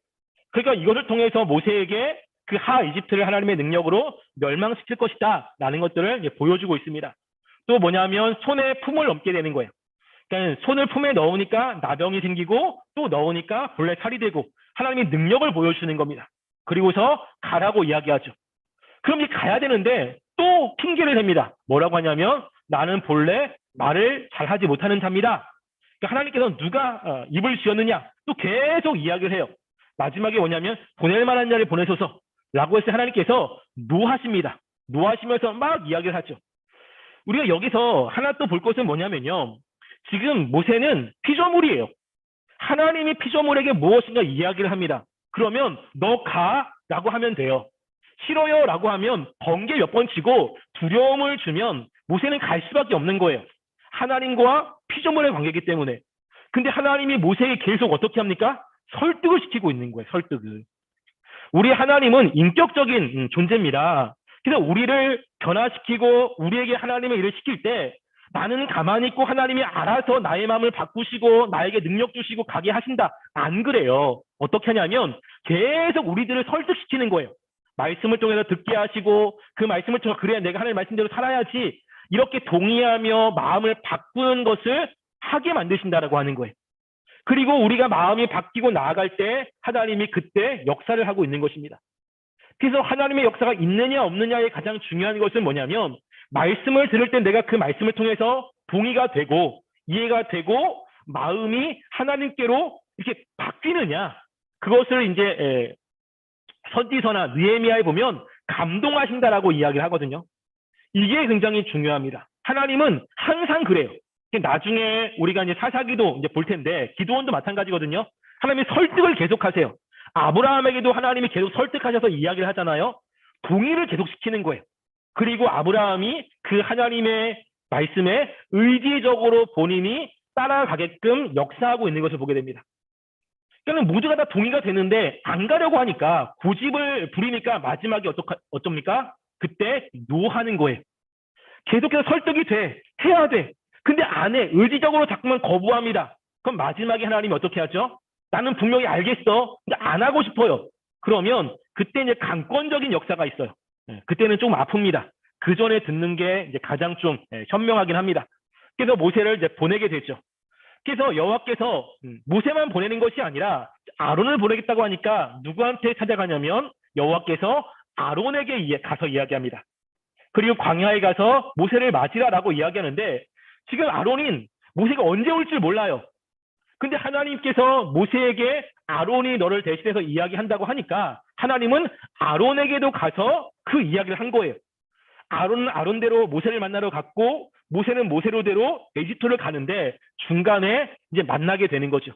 그러니까 이것을 통해서 모세에게 그 하 이집트를 하나님의 능력으로 멸망시킬 것이다 라는 것들을 이제 보여주고 있습니다. 또 뭐냐면 손에 품을 넘게 되는 거예요. 그러니까 손을 품에 넣으니까 나병이 생기고 또 넣으니까 본래 살이 되고 하나님의 능력을 보여주는 겁니다. 그리고서 가라고 이야기하죠. 그럼 이제 가야 되는데 또 핑계를 댑니다. 뭐라고 하냐면 나는 본래 말을 잘하지 못하는 자입니다. 그러니까 하나님께서는 누가 입을 지었느냐 또 계속 이야기를 해요. 마지막에 뭐냐면 보낼 만한 자를 보내소서 라고 했을 때 하나님께서 노하십니다. 노하시면서 막 이야기를 하죠. 우리가 여기서 하나 또 볼 것은 뭐냐면요. 지금 모세는 피조물이에요. 하나님이 피조물에게 무엇인가 이야기를 합니다. 그러면 너 가라고 하면 돼요. 싫어요 라고 하면 번개 몇 번 치고 두려움을 주면 모세는 갈 수밖에 없는 거예요. 하나님과 피조물의 관계이기 때문에. 근데 하나님이 모세에게 계속 어떻게 합니까? 설득을 시키고 있는 거예요. 설득을. 우리 하나님은 인격적인 존재입니다. 그래서 우리를 변화시키고 우리에게 하나님의 일을 시킬 때 나는 가만히 있고 하나님이 알아서 나의 마음을 바꾸시고 나에게 능력 주시고 가게 하신다. 안 그래요. 어떻게 하냐면 계속 우리들을 설득시키는 거예요. 말씀을 통해서 듣게 하시고 그 말씀을 통해서 그래야 내가 하나님의 말씀대로 살아야지 이렇게 동의하며 마음을 바꾸는 것을 하게 만드신다라고 하는 거예요. 그리고 우리가 마음이 바뀌고 나아갈 때 하나님이 그때 역사를 하고 있는 것입니다. 그래서 하나님의 역사가 있느냐 없느냐의 가장 중요한 것은 뭐냐면 말씀을 들을 때 내가 그 말씀을 통해서 동의가 되고 이해가 되고 마음이 하나님께로 이렇게 바뀌느냐 그것을 이제 선지서나 느헤미야에 보면 감동하신다라고 이야기를 하거든요. 이게 굉장히 중요합니다. 하나님은 항상 그래요. 나중에 우리가 이제 사사기도 이제 볼 텐데 기도원도 마찬가지거든요. 하나님이 설득을 계속하세요. 아브라함에게도 하나님이 계속 설득하셔서 이야기를 하잖아요. 동의를 계속 시키는 거예요. 그리고 아브라함이 그 하나님의 말씀에 의지적으로 본인이 따라가게끔 역사하고 있는 것을 보게 됩니다. 그러니까 모두가 다 동의가 되는데 안 가려고 하니까 고집을 부리니까 마지막에 어쩝니까? 그때 노하는 거예요. 계속해서 설득이 돼. 해야 돼. 근데 안 해. 의지적으로 자꾸만 거부합니다. 그럼 마지막에 하나님이 어떻게 하죠? 나는 분명히 알겠어. 근데 안 하고 싶어요. 그러면 그때 이제 강권적인 역사가 있어요. 그때는 좀 아픕니다. 그 전에 듣는 게 이제 가장 좀 현명하긴 합니다. 그래서 모세를 이제 보내게 되죠. 그래서 여호와께서 모세만 보내는 것이 아니라 아론을 보내겠다고 하니까 누구한테 찾아가냐면 여호와께서 아론에게 가서 이야기합니다. 그리고 광야에 가서 모세를 맞으라라고 이야기하는데 지금 아론은 모세가 언제 올 줄 몰라요. 근데 하나님께서 모세에게 아론이 너를 대신해서 이야기한다고 하니까 하나님은 아론에게도 가서 그 이야기를 한 거예요. 아론은 아론대로 모세를 만나러 갔고 모세는 모세로대로 에집트를 가는데 중간에 이제 만나게 되는 거죠.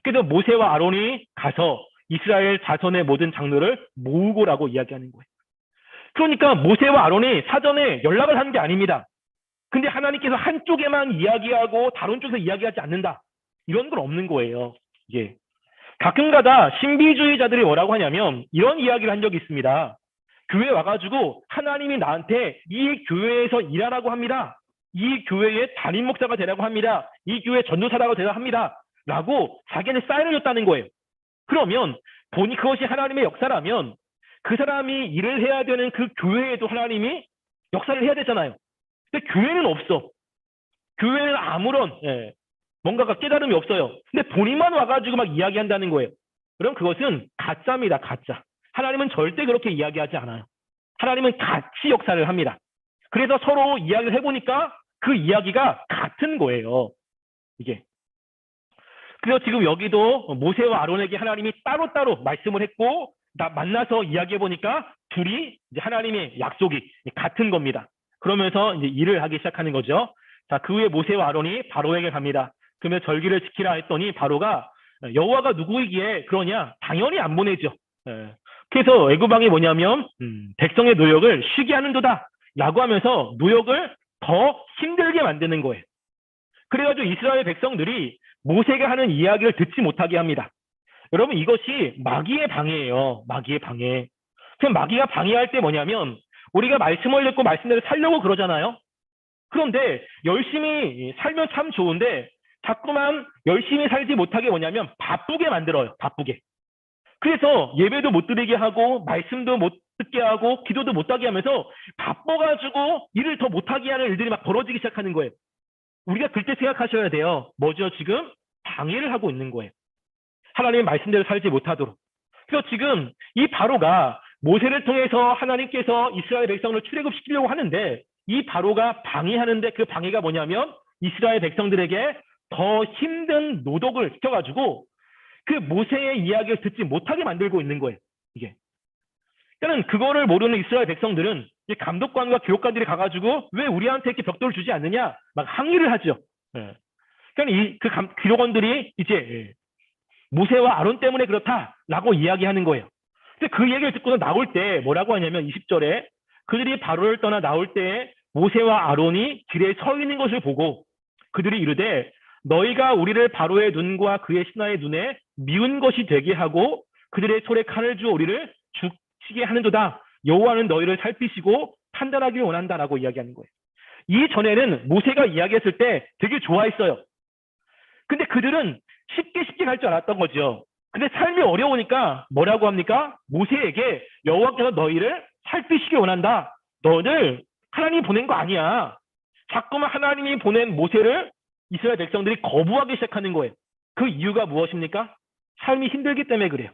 그래서 모세와 아론이 가서 이스라엘 자손의 모든 장로를 모으고라고 이야기하는 거예요. 그러니까 모세와 아론이 사전에 연락을 한 게 아닙니다. 근데 하나님께서 한쪽에만 이야기하고 다른 쪽에서 이야기하지 않는다. 이런 건 없는 거예요. 이게 가끔가다 신비주의자들이 뭐라고 하냐면 이런 이야기를 한 적이 있습니다. 교회 와가지고 하나님이 나한테 이 교회에서 일하라고 합니다. 이 교회의 담임 목사가 되라고 합니다. 이 교회 전도사라고 되라고 합니다. 라고 자기한테 사인을 줬다는 거예요. 그러면 본이 그것이 하나님의 역사라면 그 사람이 일을 해야 되는 그 교회에도 하나님이 역사를 해야 되잖아요. 근데 교회는 없어. 교회는 아무런 뭔가가 깨달음이 없어요. 근데 본인만 와가지고 막 이야기한다는 거예요. 그럼 그것은 가짜입니다. 가짜. 하나님은 절대 그렇게 이야기하지 않아요. 하나님은 같이 역사를 합니다. 그래서 서로 이야기를 해보니까 그 이야기가 같은 거예요. 이게. 그래서 지금 여기도 모세와 아론에게 하나님이 따로따로 말씀을 했고 만나서 이야기해보니까 둘이 이제 하나님의 약속이 같은 겁니다. 그러면서 이제 일을 하기 시작하는 거죠. 자, 그 후에 모세와 아론이 바로에게 갑니다. 그러면 절기를 지키라 했더니 바로가 여호와가 누구이기에 그러냐? 당연히 안 보내죠. 그래서 애굽 왕이 뭐냐면 백성의 노역을 쉬게 하는도다 라고 하면서 노역을 더 힘들게 만드는 거예요. 그래가지고 이스라엘 백성들이 모세가 하는 이야기를 듣지 못하게 합니다. 여러분, 이것이 마귀의 방해예요. 마귀의 방해. 그럼 마귀가 방해할 때 뭐냐면 우리가 말씀을 듣고 말씀대로 살려고 그러잖아요. 그런데 열심히 살면 참 좋은데 자꾸만 열심히 살지 못하게 뭐냐면 바쁘게 만들어요. 바쁘게. 그래서 예배도 못 드리게 하고 말씀도 못 듣게 하고 기도도 못하게 하면서 바빠가지고 일을 더 못하게 하는 일들이 막 벌어지기 시작하는 거예요. 우리가 그때 생각하셔야 돼요. 뭐죠? 지금 방해를 하고 있는 거예요. 하나님의 말씀대로 살지 못하도록. 그래서 지금 이 바로가 모세를 통해서 하나님께서 이스라엘 백성을 출애굽시키려고 하는데 이 바로가 방해하는데 그 방해가 뭐냐면 이스라엘 백성들에게 더 힘든 노동을 시켜가지고 그 모세의 이야기를 듣지 못하게 만들고 있는 거예요. 이게. 그러니까 그거를 모르는 이스라엘 백성들은 감독관과 교육관들이 가가지고 왜 우리한테 이렇게 벽돌을 주지 않느냐 막 항의를 하죠. 그러니까 그 기록원들이 이제 모세와 아론 때문에 그렇다라고 이야기하는 거예요. 근데 그 얘기를 듣고서 나올 때 뭐라고 하냐면 20절에 그들이 바로를 떠나 나올 때 모세와 아론이 길에 서 있는 것을 보고 그들이 이르되 너희가 우리를 바로의 눈과 그의 신하의 눈에 미운 것이 되게 하고 그들의 손에 칼을 주어 우리를 죽이게 하는도다. 여호와는 너희를 살피시고 판단하기를 원한다라고 이야기하는 거예요. 이전에는 모세가 이야기했을 때 되게 좋아했어요. 근데 그들은 쉽게 갈 줄 알았던 거죠. 근데 삶이 어려우니까 뭐라고 합니까? 모세에게 여호와께서 너희를 살피시기 원한다. 너를 하나님이 보낸 거 아니야. 자꾸만 하나님이 보낸 모세를 이스라엘 백성들이 거부하기 시작하는 거예요. 그 이유가 무엇입니까? 삶이 힘들기 때문에 그래요.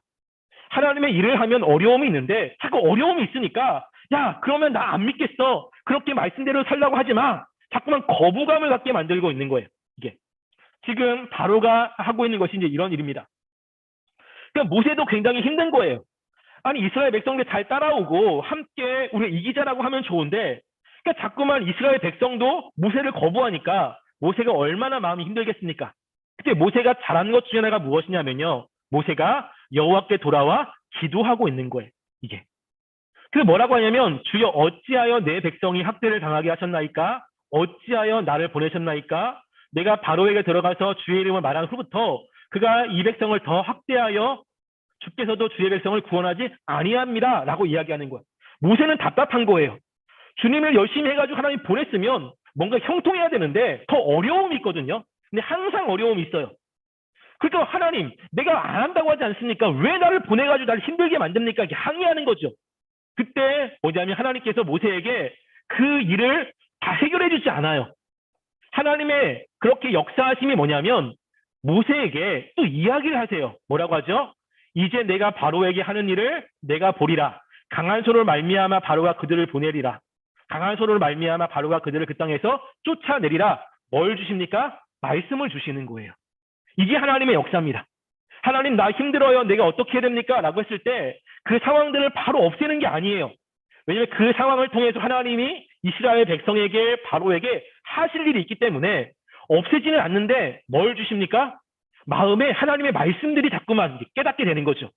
하나님의 일을 하면 어려움이 있는데 자꾸 어려움이 있으니까 야 그러면 나 안 믿겠어. 그렇게 말씀대로 살라고 하지 마. 자꾸만 거부감을 갖게 만들고 있는 거예요. 이게 지금 바로가 하고 있는 것이 이제 이런 일입니다. 그러니까 모세도 굉장히 힘든 거예요. 아니 이스라엘 백성들 잘 따라오고 함께 우리 이기자라고 하면 좋은데 그러니까 자꾸만 이스라엘 백성도 모세를 거부하니까 모세가 얼마나 마음이 힘들겠습니까? 그때 모세가 잘한 것 중에 하나가 무엇이냐면요. 모세가 여호와께 돌아와 기도하고 있는 거예요. 이게. 그래서 뭐라고 하냐면 주여 어찌하여 내 백성이 학대를 당하게 하셨나이까? 어찌하여 나를 보내셨나이까? 내가 바로에게 들어가서 주의 이름을 말한 후부터 그가 이 백성을 더 학대하여 주께서도 주의 백성을 구원하지 아니합니다. 라고 이야기하는 거예요. 모세는 답답한 거예요. 주님을 열심히 해가지고 하나님 보냈으면 뭔가 형통해야 되는데 더 어려움이 있거든요. 근데 항상 어려움이 있어요. 그러니까 하나님 내가 안 한다고 하지 않습니까? 왜 나를 보내가지고 나를 힘들게 만듭니까? 이렇게 항의하는 거죠. 그때 뭐냐면 하나님께서 모세에게 그 일을 다 해결해 주지 않아요. 하나님의 그렇게 역사하심이 뭐냐면 모세에게 또 이야기를 하세요. 뭐라고 하죠? 이제 내가 바로에게 하는 일을 내가 보리라. 강한 손으로 말미암아 바로가 그들을 보내리라. 강한 손으로 말미암아 바로가 그들을 그 땅에서 쫓아내리라. 뭘 주십니까? 말씀을 주시는 거예요. 이게 하나님의 역사입니다. 하나님 나 힘들어요. 내가 어떻게 해야 됩니까? 라고 했을 때 그 상황들을 바로 없애는 게 아니에요. 왜냐하면 그 상황을 통해서 하나님이 이스라엘 백성에게 바로에게 하실 일이 있기 때문에 없애지는 않는데 뭘 주십니까? 마음에 하나님의 말씀들이 자꾸만 깨닫게 되는 거죠.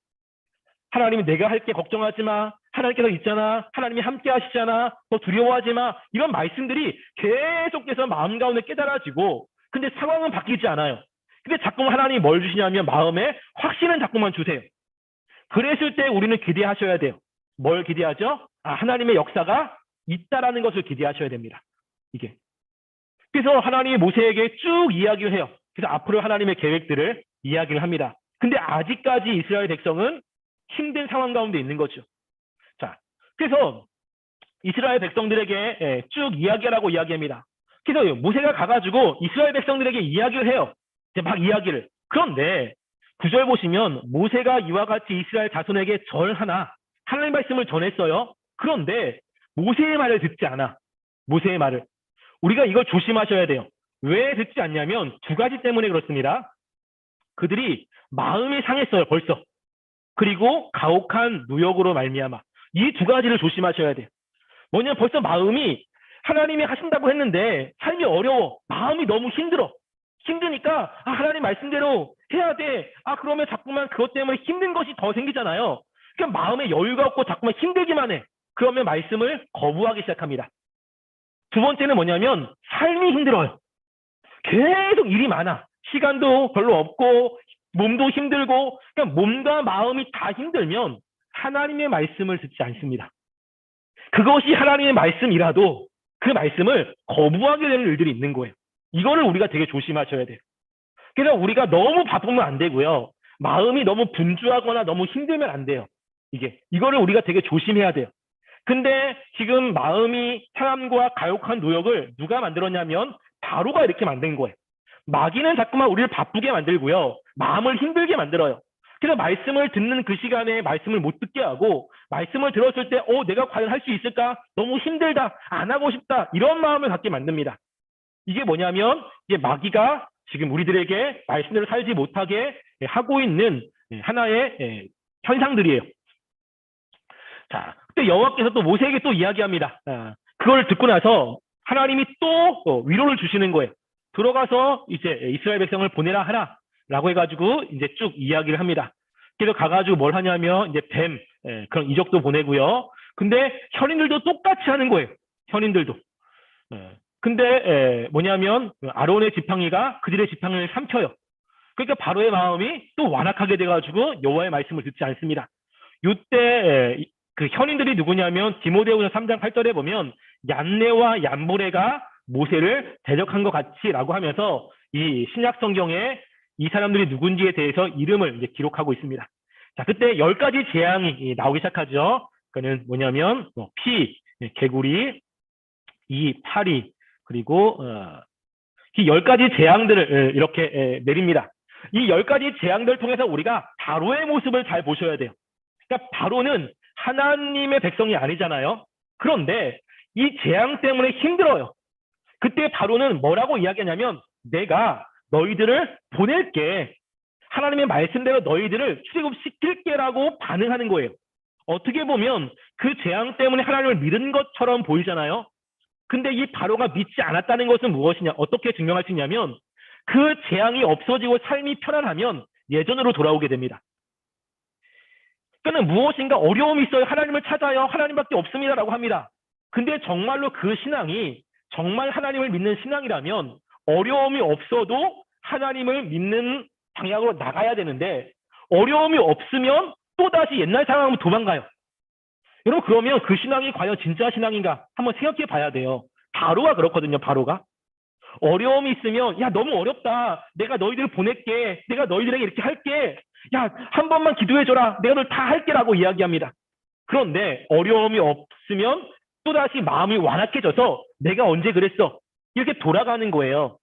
하나님이 내가 할게 걱정하지 마. 하나님께서 있잖아. 하나님이 함께 하시잖아. 더 두려워하지 마. 이런 말씀들이 계속해서 마음 가운데 깨달아지고 근데 상황은 바뀌지 않아요. 근데 자꾸만 하나님이 뭘 주시냐면 마음에 확신은 자꾸만 주세요. 그랬을 때 우리는 기대하셔야 돼요. 뭘 기대하죠? 하나님의 역사가 있다라는 것을 기대하셔야 됩니다. 이게. 그래서 하나님이 모세에게 쭉 이야기를 해요. 그래서 앞으로 하나님의 계획들을 이야기를 합니다. 근데 아직까지 이스라엘 백성은 힘든 상황 가운데 있는 거죠. 자, 그래서 이스라엘 백성들에게 쭉 이야기하라고 이야기합니다. 그래서 모세가 가가지고 이스라엘 백성들에게 이야기를 해요. 이제 막 이야기를. 그런데 9절 보시면 모세가 이와 같이 이스라엘 자손에게 절하나 하나님 말씀을 전했어요. 그런데 모세의 말을 듣지 않아. 모세의 말을. 우리가 이걸 조심하셔야 돼요. 왜 듣지 않냐면 두 가지 때문에 그렇습니다. 그들이 마음이 상했어요. 벌써. 그리고 가혹한 누역으로 말미암아. 이 두 가지를 조심하셔야 돼요. 뭐냐면 벌써 마음이 하나님이 하신다고 했는데 삶이 어려워. 마음이 너무 힘들어. 힘드니까 하나님 말씀대로 해야 돼. 그러면 자꾸만 그것 때문에 힘든 것이 더 생기잖아요. 그러니까 마음에 여유가 없고 자꾸만 힘들기만 해. 그러면 말씀을 거부하기 시작합니다. 두 번째는 뭐냐면 삶이 힘들어요. 계속 일이 많아. 시간도 별로 없고 몸도 힘들고 그냥 몸과 마음이 다 힘들면 하나님의 말씀을 듣지 않습니다. 그것이 하나님의 말씀이라도 그 말씀을 거부하게 되는 일들이 있는 거예요. 이거를 우리가 되게 조심하셔야 돼요. 그래서 우리가 너무 바쁘면 안 되고요. 마음이 너무 분주하거나 너무 힘들면 안 돼요. 이거를 우리가 되게 조심해야 돼요. 근데 지금 마음이 사람과 가혹한 노역을 누가 만들었냐면 바로가 이렇게 만든 거예요. 마귀는 자꾸만 우리를 바쁘게 만들고요. 마음을 힘들게 만들어요. 그래서 말씀을 듣는 그 시간에 말씀을 못 듣게 하고 말씀을 들었을 때 내가 과연 할 수 있을까? 너무 힘들다. 안 하고 싶다. 이런 마음을 갖게 만듭니다. 이게 뭐냐면 이게 마귀가 지금 우리들에게 말씀대로 살지 못하게 하고 있는 하나의 현상들이에요. 자, 그때 여호와께서 또 모세에게 또 이야기합니다. 그걸 듣고 나서 하나님이 또 위로를 주시는 거예요. 들어가서 이제 이스라엘 백성을 보내라 하라라고 해가지고 이제 쭉 이야기를 합니다. 그래서 가가지고 뭘 하냐면 이제 뱀 그런 이적도 보내고요. 근데 현인들도 똑같이 하는 거예요. 현인들도. 근데 뭐냐면 아론의 지팡이가 그들의 지팡이를 삼켜요. 그러니까 바로의 마음이 또 완악하게 돼가지고 여호와의 말씀을 듣지 않습니다. 이때 그 현인들이 누구냐면 디모데후서 3장 8절에 보면 얀네와 얀보레가 모세를 대적한 것 같이라고 하면서 이 신약 성경에 이 사람들이 누군지에 대해서 이름을 이제 기록하고 있습니다. 자, 그때 10가지 재앙이 나오기 시작하죠. 그는 뭐냐면 피, 개구리, 파리, 그리고 이 10가지 재앙들을 이렇게 내립니다. 이 10가지 재앙들을 통해서 우리가 바로의 모습을 잘 보셔야 돼요. 그러니까 바로는 하나님의 백성이 아니잖아요. 그런데 이 재앙 때문에 힘들어요. 그때 바로는 뭐라고 이야기하냐면 내가 너희들을 보낼게. 하나님의 말씀대로 너희들을 출애굽시킬게라고 반응하는 거예요. 어떻게 보면 그 재앙 때문에 하나님을 믿은 것처럼 보이잖아요. 근데 이 바로가 믿지 않았다는 것은 무엇이냐? 어떻게 증명할 수 있냐면 그 재앙이 없어지고 삶이 편안하면 예전으로 돌아오게 됩니다. 그러니까 무엇인가 어려움이 있어요. 하나님을 찾아요. 하나님밖에 없습니다라고 합니다. 근데 정말로 그 신앙이 정말 하나님을 믿는 신앙이라면 어려움이 없어도 하나님을 믿는 방향으로 나가야 되는데 어려움이 없으면 또다시 옛날 상황으로 도망가요. 여러분 그러면 그 신앙이 과연 진짜 신앙인가 한번 생각해 봐야 돼요. 바로가 그렇거든요. 바로가. 어려움이 있으면 야 너무 어렵다. 내가 너희들을 보낼게. 내가 너희들에게 이렇게 할게. 야 한 번만 기도해줘라. 내가 널 다 할게라고 이야기합니다. 그런데 어려움이 없으면 또다시 마음이 완악해져서 내가 언제 그랬어? 이렇게 돌아가는 거예요.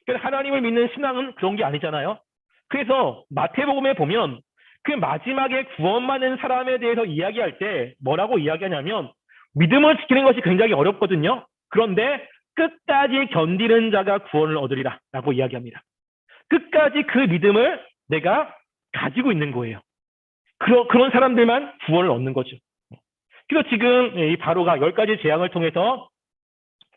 그래서 하나님을 믿는 신앙은 그런 게 아니잖아요. 그래서 마태복음에 보면 그 마지막에 구원받는 사람에 대해서 이야기할 때 뭐라고 이야기하냐면 믿음을 지키는 것이 굉장히 어렵거든요. 그런데 끝까지 견디는 자가 구원을 얻으리라 라고 이야기합니다. 끝까지 그 믿음을 내가 가지고 있는 거예요. 그런 사람들만 구원을 얻는 거죠. 그래서 지금 이 바로가 10가지 재앙을 통해서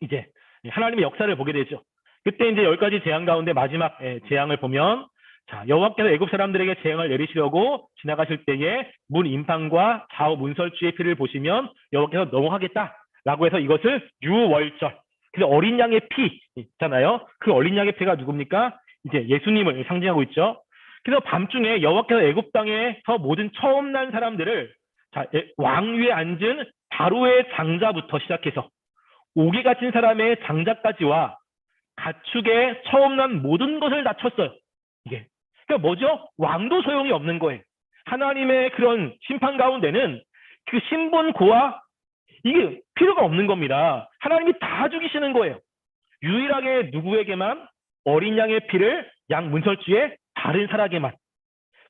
이제 하나님의 역사를 보게 되죠. 그때 이제 10가지 재앙 가운데 마지막 재앙을 보면 자, 여호와께서 애굽 사람들에게 재앙을 내리시려고 지나가실 때에 문 임판과 좌우 문설주의 피를 보시면 여호와께서 너무하겠다라고 해서 이것을 유월절. 그래서 어린 양의 피 있잖아요. 그 어린 양의 피가 누굽니까? 이제 예수님을 상징하고 있죠. 그래서 밤중에 여호와께서 애굽 땅에서 모든 처음 난 사람들을 자, 왕위에 앉은 바로의 장자부터 시작해서 옥에 갇힌 사람의 장자까지와 가축의 처음 난 모든 것을 다 쳤어요. 이게 그러니까 뭐죠? 왕도 소용이 없는 거예요. 하나님의 그런 심판 가운데는 그 신분고와 이게 필요가 없는 겁니다. 하나님이 다 죽이시는 거예요. 유일하게 누구에게만 어린 양의 피를 양 문설주에 바른 사람에게만.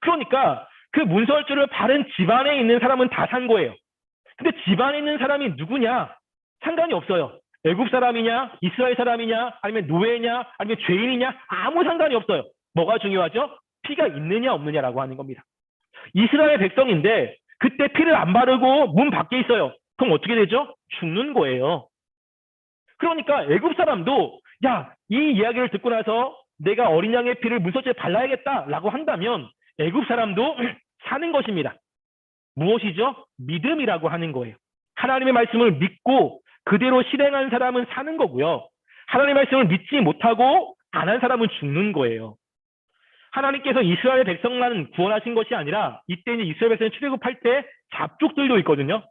그러니까 그 문설주를 바른 집안에 있는 사람은 다 산 거예요. 근데 집안에 있는 사람이 누구냐? 상관이 없어요. 애굽 사람이냐, 이스라엘 사람이냐, 아니면 노예냐, 아니면 죄인이냐 아무 상관이 없어요. 뭐가 중요하죠? 피가 있느냐 없느냐라고 하는 겁니다. 이스라엘 백성인데 그때 피를 안 바르고 문 밖에 있어요. 그럼 어떻게 되죠? 죽는 거예요. 그러니까 애굽 사람도 야, 이 이야기를 듣고 나서 내가 어린 양의 피를 문서체에 발라야겠다라고 한다면 애굽 사람도 사는 것입니다. 무엇이죠? 믿음이라고 하는 거예요. 하나님의 말씀을 믿고 그대로 실행한 사람은 사는 거고요. 하나님의 말씀을 믿지 못하고 안 한 사람은 죽는 거예요. 하나님께서 이스라엘 백성만 구원하신 것이 아니라 이때 이제 이스라엘 백성이 출애굽할 때 잡족들도 있거든요.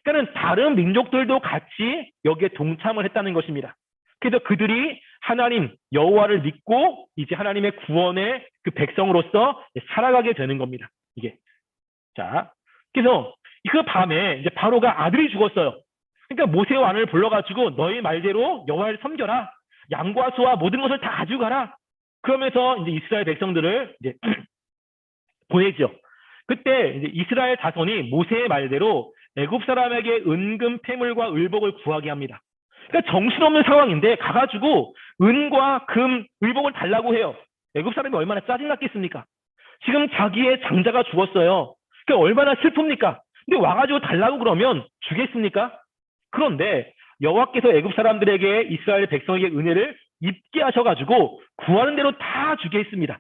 그러니까 다른 민족들도 같이 여기에 동참을 했다는 것입니다. 그래서 그들이 하나님 여호와를 믿고 이제 하나님의 구원의 그 백성으로서 살아가게 되는 겁니다. 이게 자, 그래서 그 밤에 이제 바로가 아들이 죽었어요. 그러니까 모세 왕을 불러가지고 너희 말대로 여호와를 섬겨라. 양과 소와 모든 것을 다 가져가라. 그러면서 이제 이스라엘 백성들을 이제 보내죠. 그때 이제 이스라엘 자손이 모세의 말대로 애굽 사람에게 은금 패물과 을복을 구하게 합니다. 그러니까 정신없는 상황인데 가가지고 은과 금, 을복을 달라고 해요. 애굽 사람이 얼마나 짜증났겠습니까? 지금 자기의 장자가 죽었어요. 그러니까 얼마나 슬픕니까? 근데 와가지고 달라고 그러면 주겠습니까? 그런데 여호와께서 애굽 사람들에게 이스라엘 백성에게 은혜를 입게 하셔가지고 구하는 대로 다 주게 했습니다.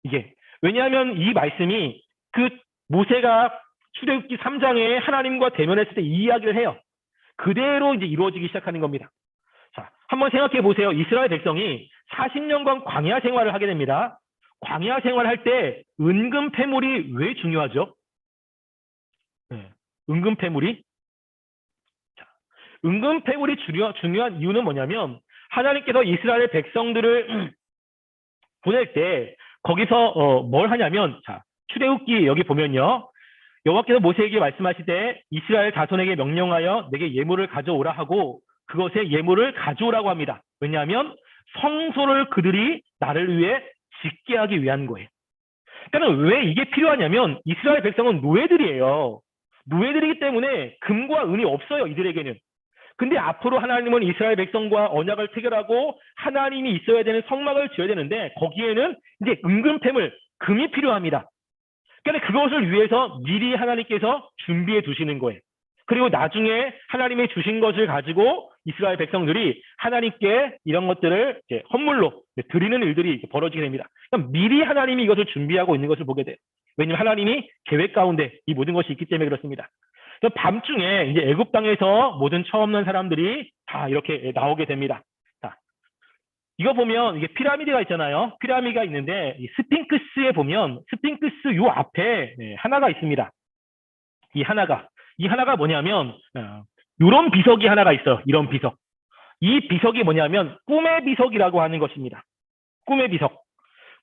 이게 왜냐하면 이 말씀이 그 모세가 출애굽기 3장에 하나님과 대면했을 때 이 이야기를 해요. 그대로 이제 이루어지기 시작하는 겁니다. 자, 한번 생각해 보세요. 이스라엘 백성이 40년간 광야 생활을 하게 됩니다. 광야 생활할 때 은금 패물이 왜 중요하죠? 네, 은금 패물이 은금 패물이 중요한 이유는 뭐냐면 하나님께서 이스라엘 백성들을 보낼 때 거기서 뭘 하냐면 자, 출애굽기 여기 보면요. 여호와께서 모세에게 말씀하시되 이스라엘 자손에게 명령하여 내게 예물을 가져오라 하고 그것의 예물을 가져오라고 합니다. 왜냐하면 성소를 그들이 나를 위해 짓게 하기 위한 거예요. 그러니까 왜 이게 필요하냐면 이스라엘 백성은 노예들이에요. 노예들이기 때문에 금과 은이 없어요. 이들에게는. 근데 앞으로 하나님은 이스라엘 백성과 언약을 체결하고 하나님이 있어야 되는 성막을 지어야 되는데 거기에는 이제 은금패물, 금이 필요합니다. 그러니까 그것을 위해서 미리 하나님께서 준비해 두시는 거예요. 그리고 나중에 하나님이 주신 것을 가지고 이스라엘 백성들이 하나님께 이런 것들을 이제 헌물로 드리는 일들이 벌어지게 됩니다. 그러니까 미리 하나님이 이것을 준비하고 있는 것을 보게 돼요. 왜냐하면 하나님이 계획 가운데 이 모든 것이 있기 때문에 그렇습니다. 밤중에 이제 애굽 땅에서 모든 처음 난 사람들이 다 이렇게 나오게 됩니다. 자, 이거 보면 이게 피라미드가 있잖아요. 피라미드가 있는데 이 스핑크스에 보면 스핑크스 요 앞에 하나가 있습니다. 이 하나가 뭐냐면 이런 비석이 하나가 있어요. 이런 비석. 이 비석이 뭐냐면 꿈의 비석이라고 하는 것입니다. 꿈의 비석.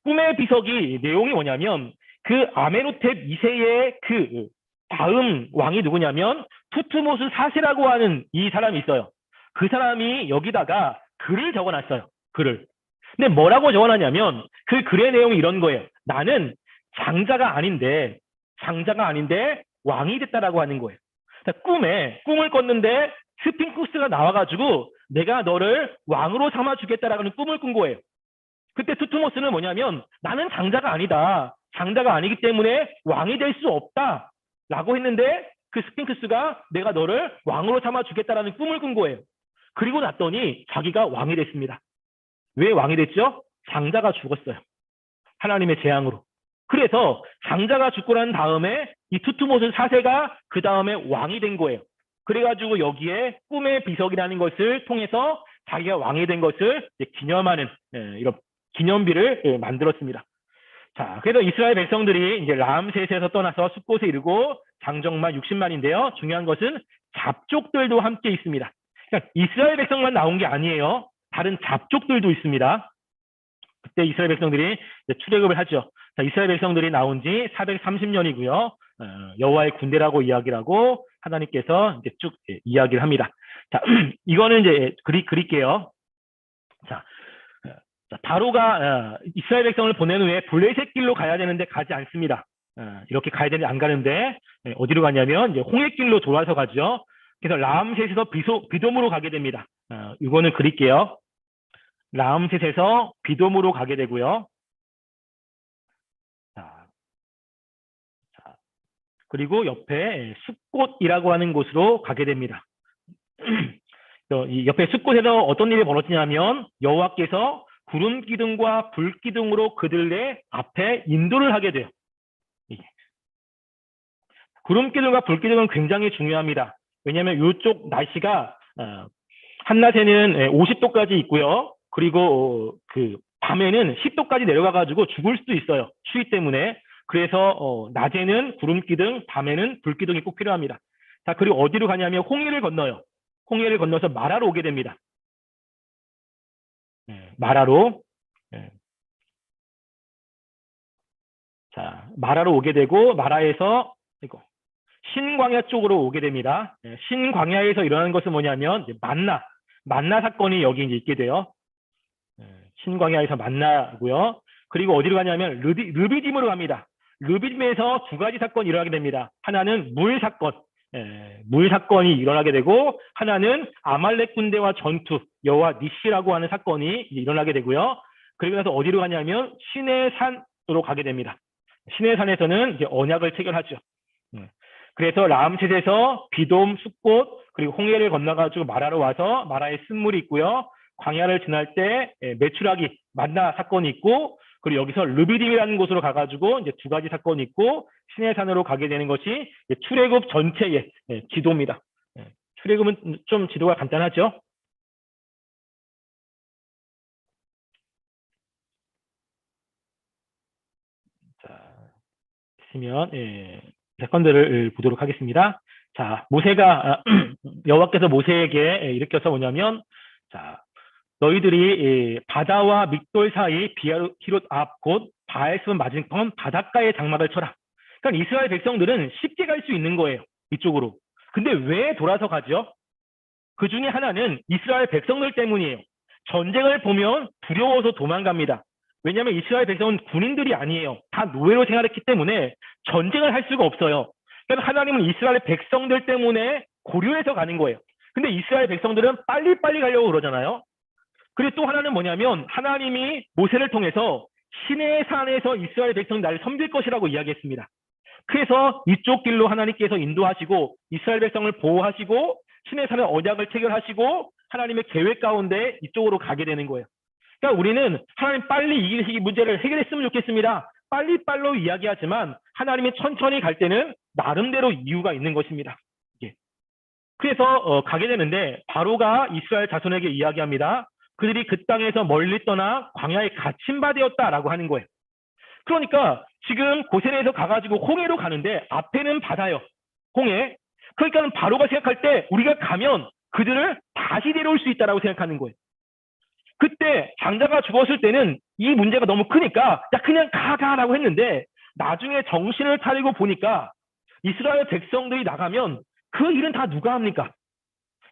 꿈의 비석이 내용이 뭐냐면 그 아메노텝 2세의 그 다음 왕이 누구냐면 투트모스 4세라고 하는 이 사람이 있어요. 그 사람이 여기다가 글을 적어놨어요. 글을. 근데 뭐라고 적어놨냐면 그 글의 내용이 이런 거예요. 나는 장자가 아닌데 왕이 됐다라고 하는 거예요. 꿈을 꿨는데 스핑크스가 나와가지고 내가 너를 왕으로 삼아주겠다라는 꿈을 꾼 거예요. 그때 투트모스는 뭐냐면 나는 장자가 아니다. 장자가 아니기 때문에 왕이 될 수 없다. 라고 했는데 그 스핑크스가 내가 너를 왕으로 삼아주겠다라는 꿈을 꾼 거예요. 그리고 났더니 자기가 왕이 됐습니다. 왜 왕이 됐죠? 장자가 죽었어요. 하나님의 재앙으로. 그래서 장자가 죽고 난 다음에 이 투트모스 4세가 그 다음에 왕이 된 거예요. 그래가지고 여기에 꿈의 비석이라는 것을 통해서 자기가 왕이 된 것을 기념하는 이런 기념비를 만들었습니다. 자, 그래서 이스라엘 백성들이 이제 람세스에서 떠나서 숫곳에 이르고 장정만 60만인데요. 중요한 것은 잡족들도 함께 있습니다. 그러니까 이스라엘 백성만 나온 게 아니에요. 다른 잡족들도 있습니다. 그때 이스라엘 백성들이 출애굽을 하죠. 자, 이스라엘 백성들이 나온 지 430년이고요. 여호와의 군대라고 이야기를 하고 하나님께서 이제 쭉 이야기를 합니다. 자, 이거는 이제 그릴게요. 자, 바로가 이스라엘 백성을 보낸 후에 블레셋 길로 가야 되는데 가지 않습니다. 이렇게 가야 되는데 안 가는데 어디로 가냐면 이제 홍해길로 돌아서 가죠. 그래서 라암셋에서 비돔으로 가게 됩니다. 이거는 그릴게요. 라암셋에서 비돔으로 가게 되고요. 자, 그리고 옆에 숫꽃이라고 하는 곳으로 가게 됩니다. 이 옆에 숫곳에서 어떤 일이 벌어지냐면 여호와께서 구름 기둥과 불 기둥으로 그들의 앞에 인도를 하게 돼요. 구름 기둥과 불 기둥은 굉장히 중요합니다. 왜냐하면 이쪽 날씨가 한낮에는 50도까지 있고요. 그리고 그 밤에는 10도까지 내려가가지고 죽을 수도 있어요. 추위 때문에. 그래서 낮에는 구름 기둥, 밤에는 불 기둥이 꼭 필요합니다. 자, 그리고 어디로 가냐면 홍해를 건너요. 홍해를 건너서 마라로 오게 됩니다. 마라로. 자, 마라로 오게 되고 마라에서 이거 신광야 쪽으로 오게 됩니다. 신광야에서 일어나는 것은 뭐냐면 만나 사건이 여기 이제 있게 돼요. 신광야에서 만나고요. 그리고 어디로 가냐면 르비딤으로 갑니다. 르비딤에서 두 가지 사건이 일어나게 됩니다. 하나는 물 사건, 물 사건이 일어나게 되고 하나는 아말렉 군대와 전투, 여호와 니시라고 하는 사건이 일어나게 되고요. 그리고 나서 어디로 가냐면 시내 산으로 가게 됩니다. 시내 산에서는 이제 언약을 체결하죠. 그래서 라암셋에서 비돔, 숫꽃, 그리고 홍해를 건너가지고 마라로 와서 마라에 쓴물이 있고요. 광야를 지날 때 메추라기 만나 사건이 있고, 그리고 여기서 르비딤이라는 곳으로 가가지고 이제 두 가지 사건이 있고 시내산으로 가게 되는 것이 출애굽 전체의 지도입니다. 출애굽은 좀 지도가 간단하죠. 자, 있으면 사건들을 보도록 하겠습니다. 자, 모세가 여호와께서 모세에게 일으켜서 뭐냐면, 자, 너희들이 바다와 믹돌 사이 비하히롯 앞 곧 바알스온 맞은편 바닷가에 장막을 쳐라. 그러니까 이스라엘 백성들은 쉽게 갈 수 있는 거예요. 이쪽으로. 근데 왜 돌아서 가죠? 그 중에 하나는 이스라엘 백성들 때문이에요. 전쟁을 보면 두려워서 도망갑니다. 왜냐하면 이스라엘 백성은 군인들이 아니에요. 다 노예로 생활했기 때문에 전쟁을 할 수가 없어요. 그래서 하나님은 이스라엘 백성들 때문에 고려해서 가는 거예요. 근데 이스라엘 백성들은 빨리빨리 가려고 그러잖아요. 그리고 또 하나는 뭐냐면 하나님이 모세를 통해서 시내산에서 이스라엘 백성이 나를 섬길 것이라고 이야기했습니다. 그래서 이쪽 길로 하나님께서 인도하시고 이스라엘 백성을 보호하시고 시내산의 언약을 체결하시고 하나님의 계획 가운데 이쪽으로 가게 되는 거예요. 그러니까 우리는 하나님 빨리 이 문제를 해결했으면 좋겠습니다. 빨리빨로 이야기하지만 하나님이 천천히 갈 때는 나름대로 이유가 있는 것입니다. 그래서 가게 되는데 바로가 이스라엘 자손에게 이야기합니다. 그들이 그 땅에서 멀리 떠나 광야에 갇힌 바 되었다라고 하는 거예요. 그러니까 지금 고센에서 가가지고 홍해로 가는데 앞에는 바다요. 홍해. 그러니까 바로가 생각할 때 우리가 가면 그들을 다시 데려올 수 있다라고 생각하는 거예요. 그때 장자가 죽었을 때는 이 문제가 너무 크니까 야 그냥 가라고 했는데 나중에 정신을 차리고 보니까 이스라엘 백성들이 나가면 그 일은 다 누가 합니까?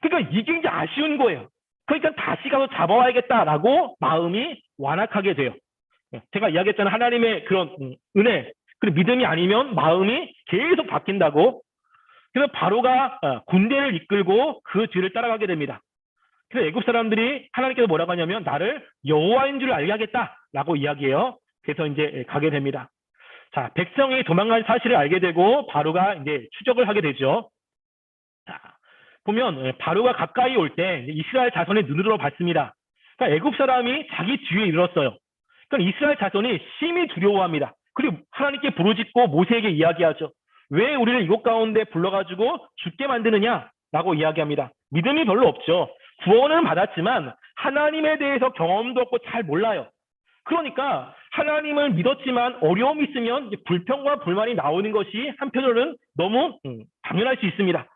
그러니까 이게 이제 아쉬운 거예요. 그러니까 다시 가서 잡아와야겠다라고 마음이 완악하게 돼요. 제가 이야기했잖아요. 하나님의 그런 은혜, 그리고 믿음이 아니면 마음이 계속 바뀐다고. 그래서 바로가 군대를 이끌고 그 뒤를 따라가게 됩니다. 그래서 애굽 사람들이 하나님께서 뭐라고 하냐면 나를 여호와인 줄 알게 하겠다라고 이야기해요. 그래서 이제 가게 됩니다. 자, 백성이 도망간 사실을 알게 되고 바로가 이제 추적을 하게 되죠. 자, 보면 바로가 가까이 올 때 이스라엘 자손의 눈으로 봤습니다. 그러니까 애굽 사람이 자기 뒤에 이르렀어요. 그러니까 이스라엘 자손이 심히 두려워합니다. 그리고 하나님께 부르짖고 모세에게 이야기하죠. 왜 우리를 이곳 가운데 불러가지고 죽게 만드느냐라고 이야기합니다. 믿음이 별로 없죠. 구원은 받았지만 하나님에 대해서 경험도 없고 잘 몰라요. 그러니까 하나님을 믿었지만 어려움이 있으면 불평과 불만이 나오는 것이 한편으로는 너무 당연할 수 있습니다.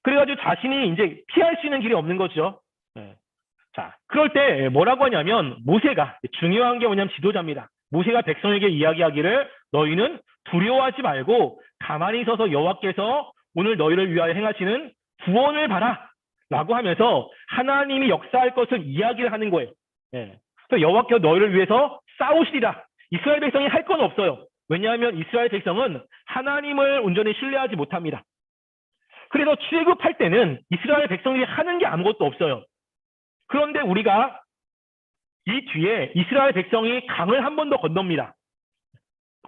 그래가지고 자신이 이제 피할 수 있는 길이 없는 거죠. 자, 그럴 때 뭐라고 하냐면 모세가 중요한 게 뭐냐면 지도자입니다. 모세가 백성에게 이야기하기를 너희는 두려워하지 말고 가만히 서서 여호와께서 오늘 너희를 위하여 행하시는 구원을 봐라 라고 하면서 하나님이 역사할 것을 이야기를 하는 거예요. 그래서 여호와께서 너희를 위해서 싸우시리라. 이스라엘 백성이 할 건 없어요. 왜냐하면 이스라엘 백성은 하나님을 온전히 신뢰하지 못합니다. 그래서 출애굽할 때는 이스라엘 백성들이 하는 게 아무것도 없어요. 그런데 우리가 이 뒤에 이스라엘 백성이 강을 한 번 더 건넙니다.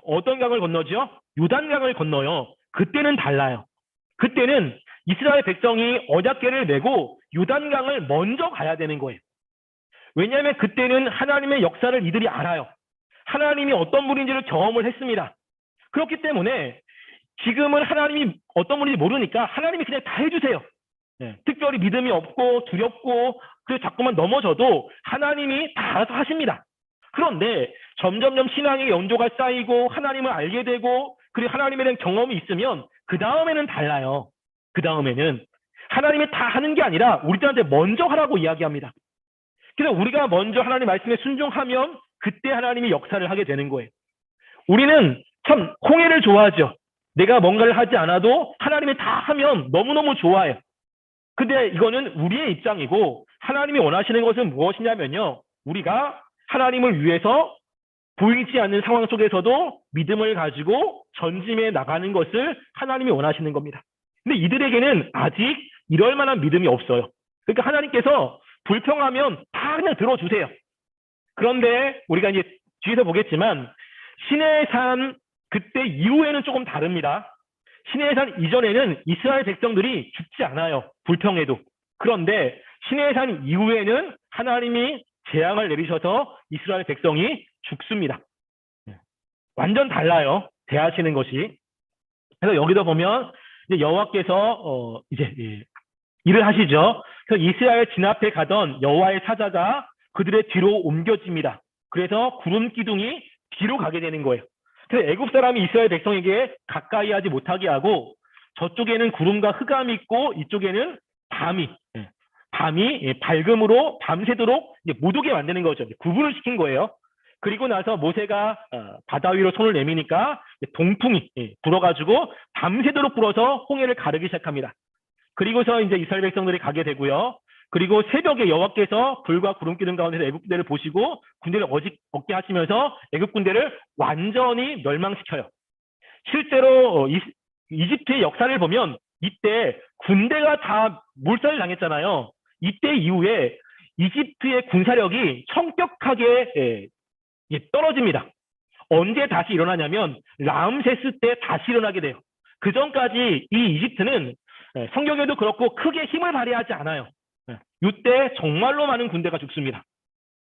어떤 강을 건너죠? 요단강을 건너요. 그때는 달라요. 그때는 이스라엘 백성이 언약궤를 메고 요단강을 먼저 가야 되는 거예요. 왜냐하면 그때는 하나님의 역사를 이들이 알아요. 하나님이 어떤 분인지를 경험을 했습니다. 그렇기 때문에 지금은 하나님이 어떤 분인지 모르니까 하나님이 그냥 다 해주세요. 특별히 믿음이 없고 두렵고 그래서 자꾸만 넘어져도 하나님이 다 알아서 하십니다. 그런데 점점점 신앙의 연조가 쌓이고 하나님을 알게 되고 그리고 하나님에 대한 경험이 있으면 그 다음에는 달라요. 그 다음에는 하나님이 다 하는 게 아니라 우리들한테 먼저 하라고 이야기합니다. 그래서 우리가 먼저 하나님 말씀에 순종하면 그때 하나님이 역사를 하게 되는 거예요. 우리는 참 홍해를 좋아하죠. 내가 뭔가를 하지 않아도 하나님이 다 하면 너무너무 좋아해요. 근데 이거는 우리의 입장이고 하나님이 원하시는 것은 무엇이냐면요. 우리가 하나님을 위해서 보이지 않는 상황 속에서도 믿음을 가지고 전진해 나가는 것을 하나님이 원하시는 겁니다. 근데 이들에게는 아직 이럴 만한 믿음이 없어요. 그러니까 하나님께서 불평하면 다 그냥 들어주세요. 그런데 우리가 이제 뒤에서 보겠지만 시내산 그때 이후에는 조금 다릅니다. 시내산 이전에는 이스라엘 백성들이 죽지 않아요. 불평해도. 그런데 시내산 이후에는 하나님이 재앙을 내리셔서 이스라엘 백성이 죽습니다. 완전 달라요. 대하시는 것이. 그래서 여기도 보면 이제 여호와께서 이제 일을 하시죠. 그래서 이스라엘 진 앞에 가던 여호와의 사자가 그들의 뒤로 옮겨집니다. 그래서 구름 기둥이 뒤로 가게 되는 거예요. 그래서 애굽 사람이 이스라엘 백성에게 가까이 하지 못하게 하고 저쪽에는 구름과 흑암이 있고 이쪽에는 밤이 밝음으로 밤새도록 이제 못 오게 만드는 거죠. 구분을 시킨 거예요. 그리고 나서 모세가 바다 위로 손을 내미니까 동풍이 불어가지고 밤새도록 불어서 홍해를 가르기 시작합니다. 그리고서 이제 이스라엘 백성들이 가게 되고요. 그리고 새벽에 여호와께서 불과 구름 기둥 가운데서 애굽 군대를 보시고 군대를 얻게 하시면서 애굽 군대를 완전히 멸망시켜요. 실제로 이집트의 역사를 보면 이때 군대가 다 몰살을 당했잖아요. 이때 이후에 이집트의 군사력이 성격하게 떨어집니다. 언제 다시 일어나냐면 라암세스 때 다시 일어나게 돼요. 그 전까지 이 이집트는 성경에도 그렇고 크게 힘을 발휘하지 않아요. 이때 정말로 많은 군대가 죽습니다.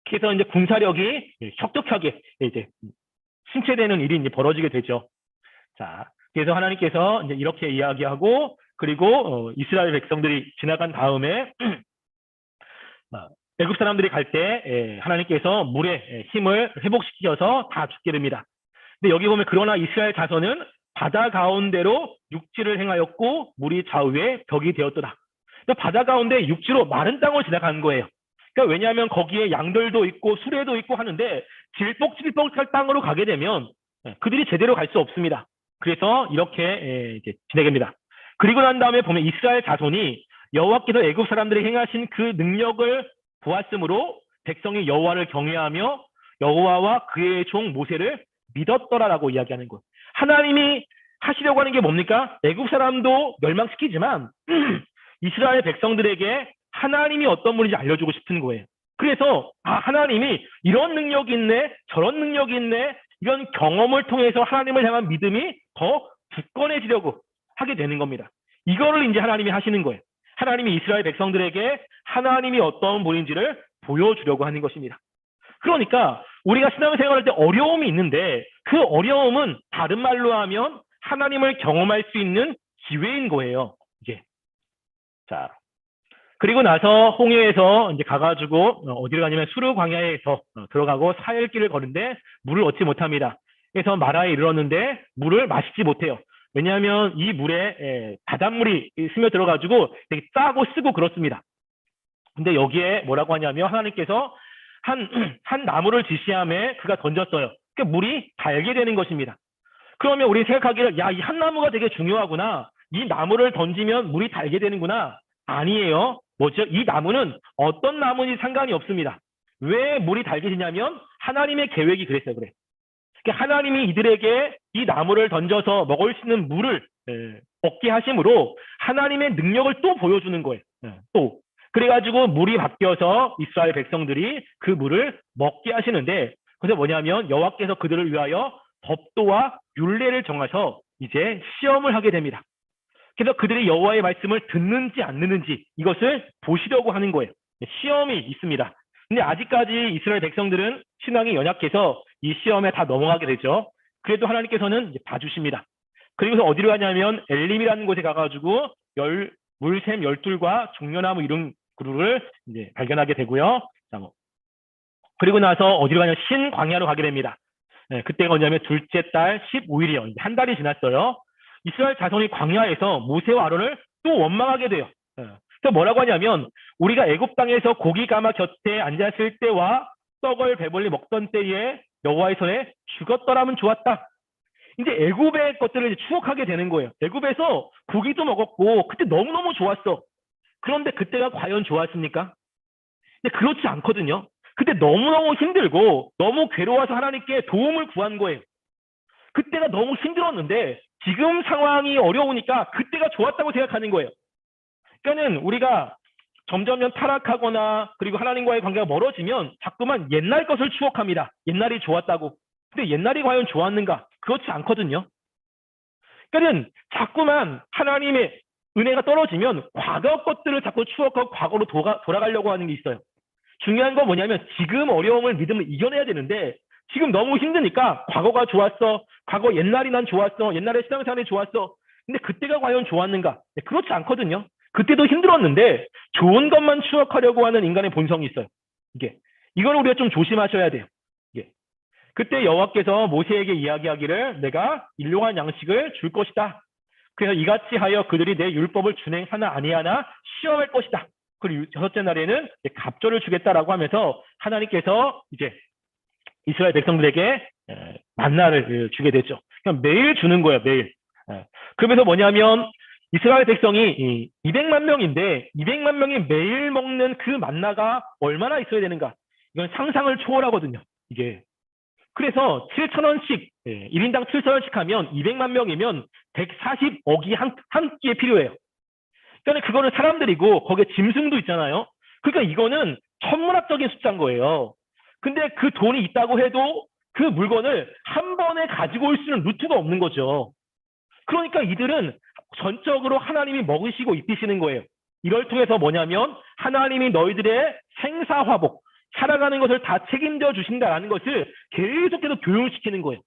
그래서 이제 군사력이 혁혁하게 이제 신체되는 일이 이제 벌어지게 되죠. 자, 그래서 하나님께서 이제 이렇게 이야기하고 그리고 이스라엘 백성들이 지나간 다음에 애굽 사람들이 갈 때 하나님께서 물의 힘을 회복시켜서 다 죽게 됩니다. 근데 여기 보면 그러나 이스라엘 자손은 바다 가운데로 육지를 행하였고 물이 좌우에 벽이 되었더라. 그러니까 바다 가운데 육지로 마른 땅을 지나간 거예요. 그러니까 왜냐하면 거기에 양들도 있고 수레도 있고 하는데 질퍽질퍽할 땅으로 가게 되면 그들이 제대로 갈 수 없습니다. 그래서 이렇게 이제 지내게 됩니다. 그리고 난 다음에 보면 이스라엘 자손이 여호와께서 애굽 사람들이 행하신 그 능력을 보았으므로 백성이 여호와를 경외하며 여호와와 그의 종 모세를 믿었더라라고 이야기하는 것. 하나님이 하시려고 하는 게 뭡니까? 애굽 사람도 멸망시키지만 이스라엘 백성들에게 하나님이 어떤 분인지 알려주고 싶은 거예요. 그래서 하나님이 이런 능력이 있네, 저런 능력이 있네, 이런 경험을 통해서 하나님을 향한 믿음이 더 굳건해지려고 하게 되는 겁니다. 이거를 이제 하나님이 하시는 거예요. 하나님이 이스라엘 백성들에게 하나님이 어떤 분인지를 보여주려고 하는 것입니다. 그러니까 우리가 신앙생활할 때 어려움이 있는데 그 어려움은 다른 말로 하면 하나님을 경험할 수 있는 기회인 거예요. 이게. 자, 그리고 나서 홍해에서 이제 가가지고 어디를 가냐면 수르 광야에서 들어가고 4일 길을 걸는데 물을 얻지 못합니다. 그래서 마라에 이르렀는데 물을 마시지 못해요. 왜냐하면 이 물에 바닷물이 스며들어가지고 되게 짜고 쓰고 그렇습니다. 근데 여기에 뭐라고 하냐면 하나님께서 한 나무를 지시함에 그가 던졌어요. 그 물이 달게 되는 것입니다. 그러면 우리 생각하기를 야, 이 한 나무가 되게 중요하구나. 이 나무를 던지면 물이 달게 되는구나. 아니에요. 뭐죠? 이 나무는 어떤 나무인지 상관이 없습니다. 왜 물이 달게 되냐면 하나님의 계획이 그랬어요. 그래. 그러니까 하나님이 이들에게 이 나무를 던져서 먹을 수 있는 물을 얻게 하심으로 하나님의 능력을 또 보여주는 거예요. 또 그래가지고 물이 바뀌어서 이스라엘 백성들이 그 물을 먹게 하시는데 그래서 뭐냐면 여호와께서 그들을 위하여 법도와 율례를 정하셔 이제 시험을 하게 됩니다. 그래서 그들이 여호와의 말씀을 듣는지 안 듣는지 이것을 보시려고 하는 거예요. 시험이 있습니다. 근데 아직까지 이스라엘 백성들은 신앙이 연약해서 이 시험에 다 넘어가게 되죠. 그래도 하나님께서는 이제 봐주십니다. 그리고서 어디로 가냐면 엘림이라는 곳에 가가지고 물샘 12과 종려나무 이런 그루를 이제 발견하게 되고요. 자, 그리고 나서 어디로 가냐면 신광야로 가게 됩니다. 네, 그때가 뭐냐면 둘째 달 15일이요. 한 달이 지났어요. 이스라엘 자손이 광야에서 모세와 아론을 또 원망하게 돼요. 네. 그래서 뭐라고 하냐면 우리가 애굽 땅에서 고기 가마 곁에 앉았을 때와 떡을 배불리 먹던 때에 여호와의 손에 죽었더라면 좋았다. 이제 애굽의 것들을 이제 추억하게 되는 거예요. 애굽에서 고기도 먹었고 그때 너무너무 좋았어. 그런데 그때가 과연 좋았습니까? 근데 그렇지 않거든요. 그때 너무너무 힘들고 너무 괴로워서 하나님께 도움을 구한 거예요. 그때가 너무 힘들었는데 지금 상황이 어려우니까 그때가 좋았다고 생각하는 거예요. 그러니까는 우리가 점점 타락하거나 그리고 하나님과의 관계가 멀어지면 자꾸만 옛날 것을 추억합니다. 옛날이 좋았다고. 근데 옛날이 과연 좋았는가? 그렇지 않거든요. 그러니까 자꾸만 하나님의 은혜가 떨어지면 과거 것들을 자꾸 추억하고 과거로 돌아가려고 하는 게 있어요. 중요한 건 뭐냐면 지금 어려움을 믿음을 이겨내야 되는데 지금 너무 힘드니까 과거가 좋았어. 과거 옛날이 난 좋았어. 옛날에 신앙생활이 좋았어. 근데 그때가 과연 좋았는가? 그렇지 않거든요. 그때도 힘들었는데 좋은 것만 추억하려고 하는 인간의 본성이 있어요. 이걸 우리가 좀 조심하셔야 돼요. 그때 여호와께서 모세에게 이야기하기를 내가 일용할 양식을 줄 것이다. 그래서 이같이 하여 그들이 내 율법을 준행하나 아니하나 시험할 것이다. 그리고 6째 날에는 갑절을 주겠다라고 하면서 하나님께서 이제 이스라엘 백성들에게 만나를 주게 되죠. 그냥 매일 주는 거예요, 매일. 그러면서 뭐냐면 이스라엘 백성이 200만 명인데 200만 명이 매일 먹는 그 만나가 얼마나 있어야 되는가? 이건 상상을 초월하거든요. 이게. 그래서 7,000원씩 1인당 7,000원씩 하면 200만 명이면 140억이 한 끼에 필요해요. 그러니까 그거는 사람들이고 거기에 짐승도 있잖아요. 그러니까 이거는 천문학적인 숫자인 거예요. 근데 그 돈이 있다고 해도 그 물건을 한 번에 가지고 올 수 있는 루트가 없는 거죠. 그러니까 이들은 전적으로 하나님이 먹으시고 입히시는 거예요. 이걸 통해서 뭐냐면 하나님이 너희들의 생사화복, 살아가는 것을 다 책임져 주신다라는 것을 계속해서 교육시키는 거예요.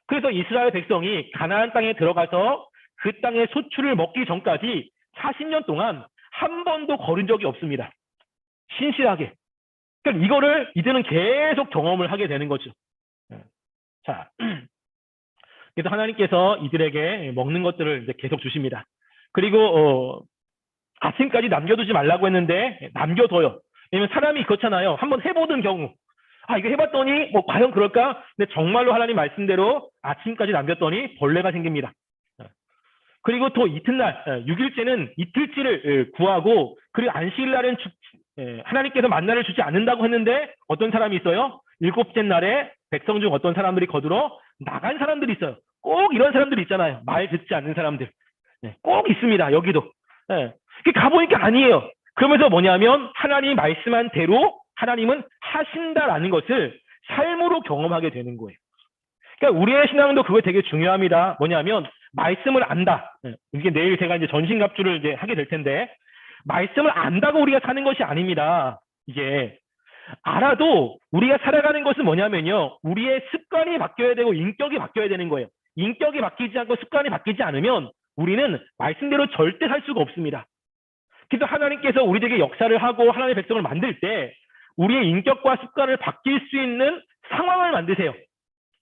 그래서 이스라엘 백성이 가나안 땅에 들어가서 그 땅의 소출을 먹기 전까지 40년 동안 한 번도 걸은 적이 없습니다. 신실하게. 그러니까 이거를 이들은 계속 경험을 하게 되는 거죠. 자, 그래서 하나님께서 이들에게 먹는 것들을 이제 계속 주십니다. 그리고 아침까지 남겨두지 말라고 했는데 남겨둬요. 왜냐면 사람이 그렇잖아요. 한번 해보던 경우 이거 해봤더니 뭐 과연 그럴까? 근데 정말로 하나님 말씀대로 아침까지 남겼더니 벌레가 생깁니다. 그리고 또 이튿날 6일째는 이틀치를 구하고 그리고 안식일날은 하나님께서 만나를 주지 않는다고 했는데 어떤 사람이 있어요? 7째 날에 백성 중 어떤 사람들이 거두러 나간 사람들이 있어요. 꼭 이런 사람들이 있잖아요. 말 듣지 않는 사람들. 꼭 있습니다. 여기도. 가보니까 아니에요. 그러면서 뭐냐면 하나님이 말씀한 대로 하나님은 하신다라는 것을 삶으로 경험하게 되는 거예요. 그러니까 우리의 신앙도 그거 되게 중요합니다. 뭐냐면 말씀을 안다. 이게 내일 제가 이제 전신갑주를 이제 하게 될 텐데 말씀을 안다고 우리가 사는 것이 아닙니다. 이게 알아도 우리가 살아가는 것은 뭐냐면요. 우리의 습관이 바뀌어야 되고 인격이 바뀌어야 되는 거예요. 인격이 바뀌지 않고 습관이 바뀌지 않으면 우리는 말씀대로 절대 살 수가 없습니다. 그래서 하나님께서 우리에게 역사를 하고 하나님의 백성을 만들 때 우리의 인격과 습관을 바뀔 수 있는 상황을 만드세요.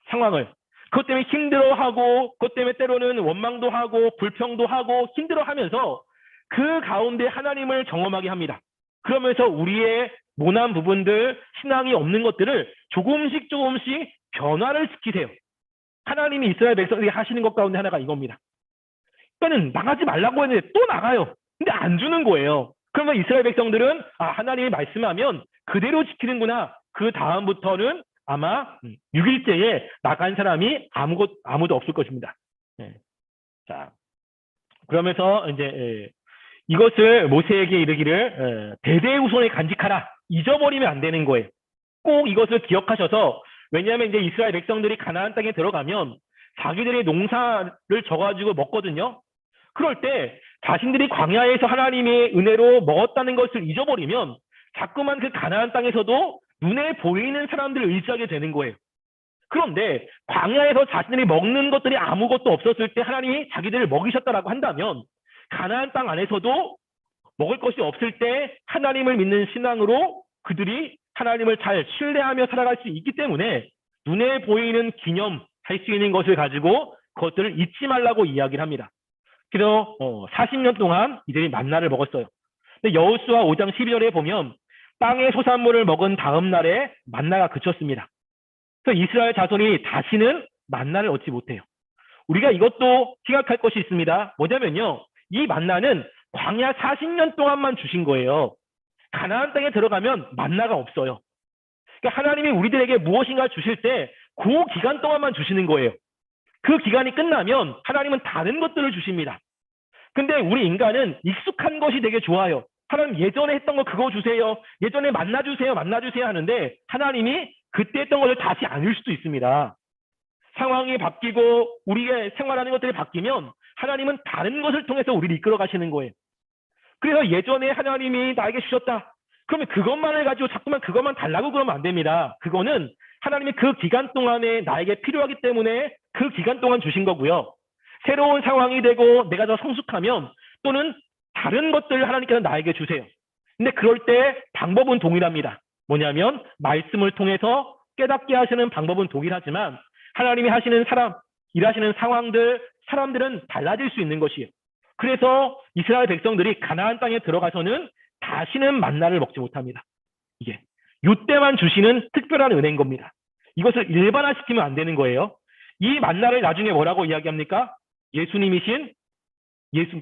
상황을. 그것 때문에 힘들어하고 그것 때문에 때로는 원망도 하고 불평도 하고 힘들어하면서 그 가운데 하나님을 경험하게 합니다. 그러면서 우리의 모난 부분들, 신앙이 없는 것들을 조금씩 변화를 시키세요. 하나님이 이스라엘 백성들이 하시는 것 가운데 하나가 이겁니다. 그러니까는 나가지 말라고 했는데 또 나가요. 근데 안 주는 거예요. 그러면 이스라엘 백성들은 하나님이 말씀하면 그대로 지키는구나. 그 다음부터는 아마 6일째에 나간 사람이 아무도 없을 것입니다. 자, 그러면서 이제 이것을 모세에게 이르기를 대대후손에 간직하라. 잊어버리면 안 되는 거예요. 꼭 이것을 기억하셔서 왜냐하면 이제 이스라엘 백성들이 가나안 땅에 들어가면 자기들이 농사를 져가지고 먹거든요. 그럴 때 자신들이 광야에서 하나님의 은혜로 먹었다는 것을 잊어버리면 자꾸만 그 가나안 땅에서도 눈에 보이는 사람들을 의지하게 되는 거예요. 그런데 광야에서 자신들이 먹는 것들이 아무것도 없었을 때 하나님이 자기들을 먹이셨다라고 한다면 가나안 땅 안에서도 먹을 것이 없을 때 하나님을 믿는 신앙으로 그들이 하나님을 잘 신뢰하며 살아갈 수 있기 때문에 눈에 보이는 기념할 수 있는 것을 가지고 그것들을 잊지 말라고 이야기를 합니다. 그래서 40년 동안 이들이 만나를 먹었어요. 근데 여호수아 5장 12절에 보면 땅의 소산물을 먹은 다음 날에 만나가 그쳤습니다. 그래서 이스라엘 자손이 다시는 만나를 얻지 못해요. 우리가 이것도 생각할 것이 있습니다. 뭐냐면요. 이 만나는 광야 40년 동안만 주신 거예요. 가나안 땅에 들어가면 만나가 없어요. 그러니까 하나님이 우리들에게 무엇인가 주실 때 그 기간 동안만 주시는 거예요. 그 기간이 끝나면 하나님은 다른 것들을 주십니다. 근데 우리 인간은 익숙한 것이 되게 좋아요. 하나님 예전에 했던 거 그거 주세요. 예전에 만나 주세요. 하는데 하나님이 그때 했던 것을 다시 안 줄 수도 있습니다. 상황이 바뀌고 우리의 생활하는 것들이 바뀌면 하나님은 다른 것을 통해서 우리를 이끌어 가시는 거예요. 그래서 예전에 하나님이 나에게 주셨다. 그러면 그것만을 가지고 자꾸만 그것만 달라고 그러면 안 됩니다. 그거는 하나님이 그 기간 동안에 나에게 필요하기 때문에 그 기간 동안 주신 거고요. 새로운 상황이 되고 내가 더 성숙하면 또는 다른 것들을 하나님께서 나에게 주세요. 근데 그럴 때 방법은 동일합니다. 뭐냐면 말씀을 통해서 깨닫게 하시는 방법은 동일하지만 하나님이 하시는 일하시는 상황들, 사람들은 달라질 수 있는 것이에요. 그래서 이스라엘 백성들이 가나안 땅에 들어가서는 다시는 만나를 먹지 못합니다. 이게 이때만 주시는 특별한 은혜인 겁니다. 이것을 일반화시키면 안 되는 거예요. 이 만나를 나중에 뭐라고 이야기합니까?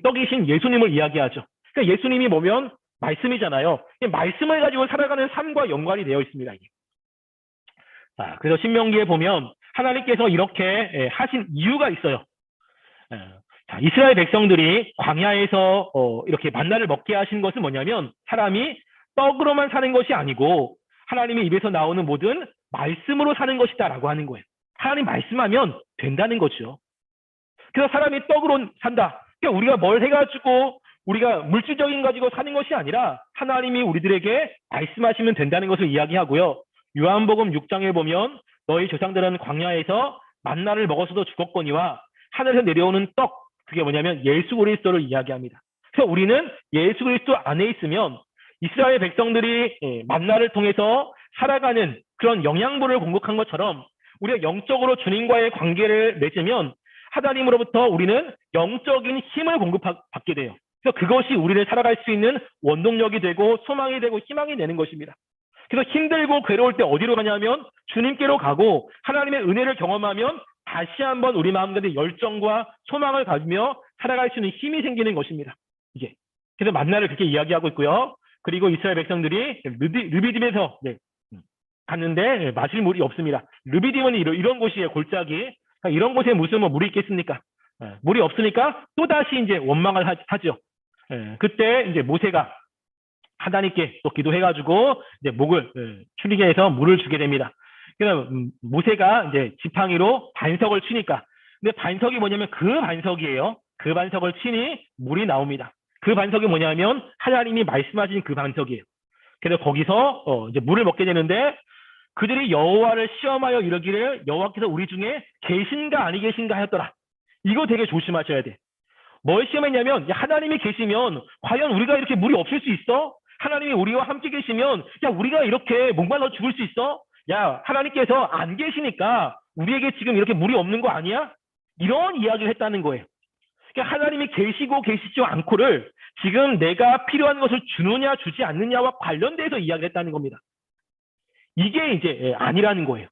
떡이신 예수님을 이야기하죠. 그러니까 예수님이 뭐면 말씀이잖아요. 말씀을 가지고 살아가는 삶과 연관이 되어 있습니다. 이게. 자, 그래서 신명기에 보면 하나님께서 이렇게 하신 이유가 있어요. 자, 이스라엘 백성들이 광야에서 이렇게 만나를 먹게 하신 것은 뭐냐면 사람이 떡으로만 사는 것이 아니고 하나님의 입에서 나오는 모든 말씀으로 사는 것이다라고 하는 거예요. 하나님 말씀하면 된다는 거죠. 그래서 사람이 떡으로 산다. 그러니까 우리가 뭘 해가지고 우리가 물질적인 가지고 사는 것이 아니라 하나님이 우리들에게 말씀하시면 된다는 것을 이야기하고요. 요한복음 6장에 보면 너희 조상들은 광야에서 만나를 먹어서도 죽었거니와 하늘에서 내려오는 떡, 그게 뭐냐면 예수 그리스도를 이야기합니다. 그래서 우리는 예수 그리스도 안에 있으면 이스라엘 백성들이 만나를 통해서 살아가는 그런 영양분을 공급한 것처럼 우리가 영적으로 주님과의 관계를 맺으면 하나님으로부터 우리는 영적인 힘을 공급받게 돼요. 그래서 그것이 우리를 살아갈 수 있는 원동력이 되고 소망이 되고 희망이 되는 것입니다. 그래서 힘들고 괴로울 때 어디로 가냐면 주님께로 가고 하나님의 은혜를 경험하면 다시 한번 우리 마음 가운데 열정과 소망을 가지며 살아갈 수 있는 힘이 생기는 것입니다. 이게. 그래서 만나를 그렇게 이야기하고 있고요. 그리고 이스라엘 백성들이 르비딤에서 갔는데 마실 물이 없습니다. 르비딤은 이런 곳이에요. 골짜기. 이런 곳에 무슨 물이 있겠습니까? 물이 없으니까 또다시 이제 원망을 하죠. 그때 이제 모세가 하나님께 또 기도해가지고 이제 목을 추리게 해서 물을 주게 됩니다. 그래서 모세가 이제 지팡이로 반석을 치니까, 근데 반석이 뭐냐면 그 반석이에요. 그 반석을 치니 물이 나옵니다. 그 반석이 뭐냐면 하나님이 말씀하신 그 반석이에요. 그래서 거기서 이제 물을 먹게 되는데 그들이 여호와를 시험하여 이르기를 여호와께서 우리 중에 계신가 아니 계신가 하였더라. 이거 되게 조심하셔야 돼. 뭘 시험했냐면 하나님이 계시면 과연 우리가 이렇게 물이 없을 수 있어? 하나님이 우리와 함께 계시면 우리가 이렇게 목말라 죽을 수 있어? 하나님께서 안 계시니까 우리에게 지금 이렇게 물이 없는 거 아니야? 이런 이야기를 했다는 거예요. 그러니까 하나님이 계시고 계시지 않고를 지금 내가 필요한 것을 주느냐 주지 않느냐와 관련돼서 이야기를 했다는 겁니다. 이게 이제 아니라는 거예요.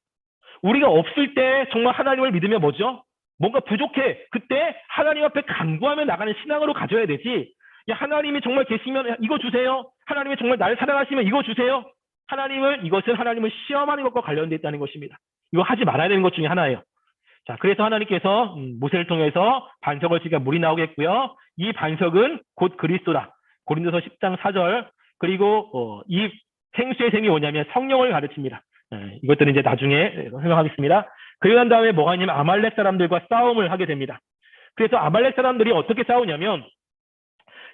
우리가 없을 때 정말 하나님을 믿으면 뭐죠? 뭔가 부족해. 그때 하나님 앞에 간구하며 나가는 신앙으로 가져야 되지. 하나님이 정말 계시면 이거 주세요. 하나님이 정말 나를 사랑하시면 이거 주세요. 이것은 하나님을 시험하는 것과 관련되어 있다는 것입니다. 이거 하지 말아야 되는 것 중에 하나예요. 자, 그래서 하나님께서 모세를 통해서 반석을 치니까 물이 나오겠고요. 이 반석은 곧 그리스도다. 고린도서 10장 4절. 그리고 이 생수의 샘이 뭐냐면 성령을 가르칩니다. 이것들은 이제 나중에 설명하겠습니다. 그리고 난 다음에 뭐가 있냐면 아말렉 사람들과 싸움을 하게 됩니다. 그래서 아말렉 사람들이 어떻게 싸우냐면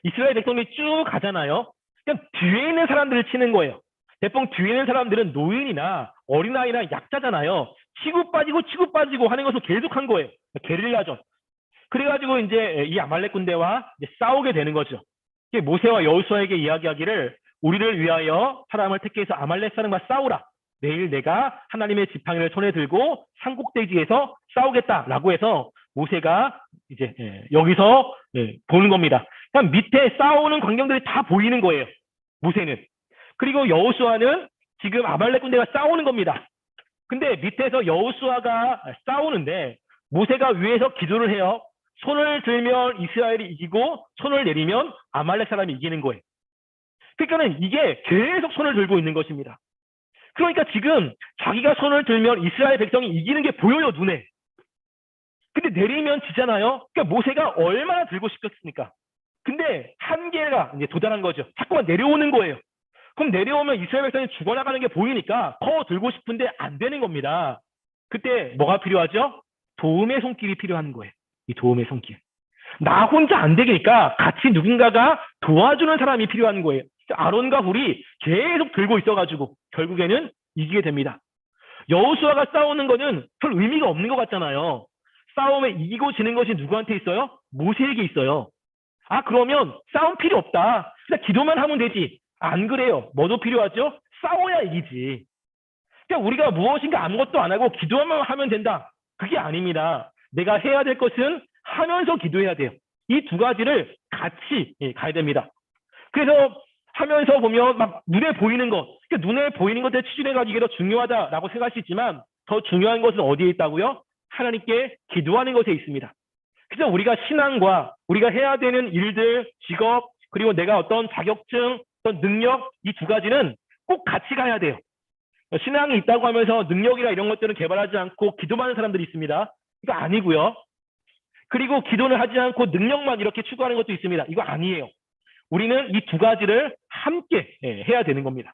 이스라엘 백성들이 쭉 가잖아요. 그냥 뒤에 있는 사람들을 치는 거예요. 대충 뒤에 있는 사람들은 노인이나 어린아이나 약자잖아요. 치고 빠지고 하는 것을 계속한 거예요. 게릴라전. 그래가지고 이제 이 아말렉 군대와 이제 싸우게 되는 거죠. 모세와 여호수아에게 이야기하기를 우리를 위하여 사람을 택해서 아말렉 사람과 싸우라. 내일 내가 하나님의 지팡이를 손에 들고 산꼭대기에서 싸우겠다라고 해서 모세가 이제 여기서 보는 겁니다. 그냥 밑에 싸우는 광경들이 다 보이는 거예요. 모세는. 그리고 여호수아는 지금 아말렉 군대가 싸우는 겁니다. 근데 밑에서 여호수아가 싸우는데 모세가 위에서 기도를 해요. 손을 들면 이스라엘이 이기고 손을 내리면 아말렉 사람이 이기는 거예요. 그러니까는 이게 계속 손을 들고 있는 것입니다. 그러니까 지금 자기가 손을 들면 이스라엘 백성이 이기는 게 보여요, 눈에. 근데 내리면 지잖아요. 그러니까 모세가 얼마나 들고 싶겠습니까? 근데 한계가 이제 도달한 거죠. 자꾸만 내려오는 거예요. 그럼 내려오면 이스라엘 백성이 죽어나가는 게 보이니까 더 들고 싶은데 안 되는 겁니다. 그때 뭐가 필요하죠? 도움의 손길이 필요한 거예요. 이 도움의 손길. 나 혼자 안 되니까 같이 누군가가 도와주는 사람이 필요한 거예요. 아론과 훌이 계속 들고 있어가지고 결국에는 이기게 됩니다. 여호수아가 싸우는 거는 별 의미가 없는 것 같잖아요. 싸움에 이기고 지는 것이 누구한테 있어요? 모세에게 있어요. 아, 그러면 싸움 필요 없다. 그냥 기도만 하면 되지. 안 그래요. 뭐도 필요하죠? 싸워야 이기지. 그러니까 우리가 무엇인가 아무것도 안 하고 기도만 하면 된다. 그게 아닙니다. 내가 해야 될 것은 하면서 기도해야 돼요. 이 두 가지를 같이 가야 됩니다. 그래서 하면서 보면 막 눈에 보이는 것, 그러니까 눈에 보이는 것에 치중해가지고 이게 더 중요하다라고 생각할 수 있지만 더 중요한 것은 어디에 있다고요? 하나님께 기도하는 것에 있습니다. 그래서 우리가 신앙과 우리가 해야 되는 일들, 직업, 그리고 내가 어떤 자격증, 어떤 능력, 이 두 가지는 꼭 같이 가야 돼요. 신앙이 있다고 하면서 능력이나 이런 것들은 개발하지 않고 기도만 하는 사람들이 있습니다. 이거 아니고요. 그리고 기도를 하지 않고 능력만 이렇게 추구하는 것도 있습니다. 이거 아니에요. 우리는 이 두 가지를 함께 해야 되는 겁니다.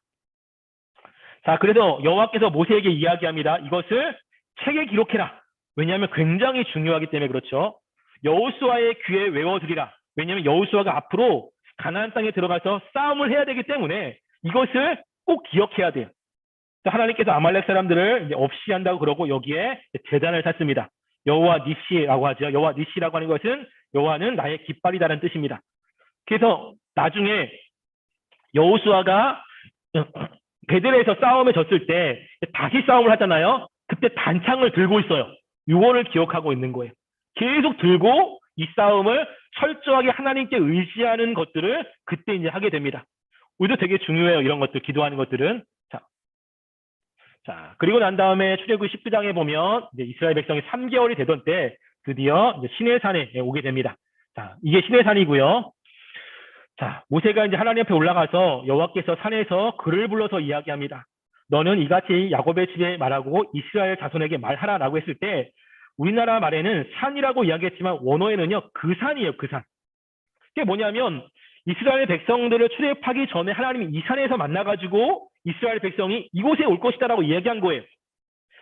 자, 그래서 여호와께서 모세에게 이야기합니다. 이것을 책에 기록해라. 왜냐하면 굉장히 중요하기 때문에 그렇죠. 여호수아의 귀에 외워두리라. 왜냐하면 여호수아가 앞으로 가나안 땅에 들어가서 싸움을 해야 되기 때문에 이것을 꼭 기억해야 돼요. 하나님께서 아말렉 사람들을 이제 없이 한다고 그러고 여기에 제단을 샀습니다. 여호와 니시라고 하죠. 여호와 니시라고 하는 것은 여호와는 나의 깃발이다라는 뜻입니다. 그래서 나중에 여호수아가 베들레에서 싸움에 졌을 때 다시 싸움을 하잖아요. 그때 단창을 들고 있어요. 유언을 기억하고 있는 거예요. 계속 들고 이 싸움을 철저하게 하나님께 의지하는 것들을 그때 이제 하게 됩니다. 우리도 되게 중요해요. 이런 것들, 기도하는 것들은. 자, 그리고 난 다음에 출애굽기 19장에 보면 이제 이스라엘 백성이 3개월이 되던 때 드디어 이제 시내산에 오게 됩니다. 자, 이게 시내산이고요. 자, 모세가 이제 하나님 앞에 올라가서 여호와께서 산에서 그를 불러서 이야기합니다. 너는 이같이 야곱의 집에 말하고 이스라엘 자손에게 말하라라고 했을 때 우리나라 말에는 산이라고 이야기했지만 원어에는요 그 산이에요. 그 산. 그게 뭐냐면 이스라엘 백성들을 출애굽하기 전에 하나님이 이 산에서 만나가지고 이스라엘 백성이 이곳에 올 것이다라고 이야기한 거예요.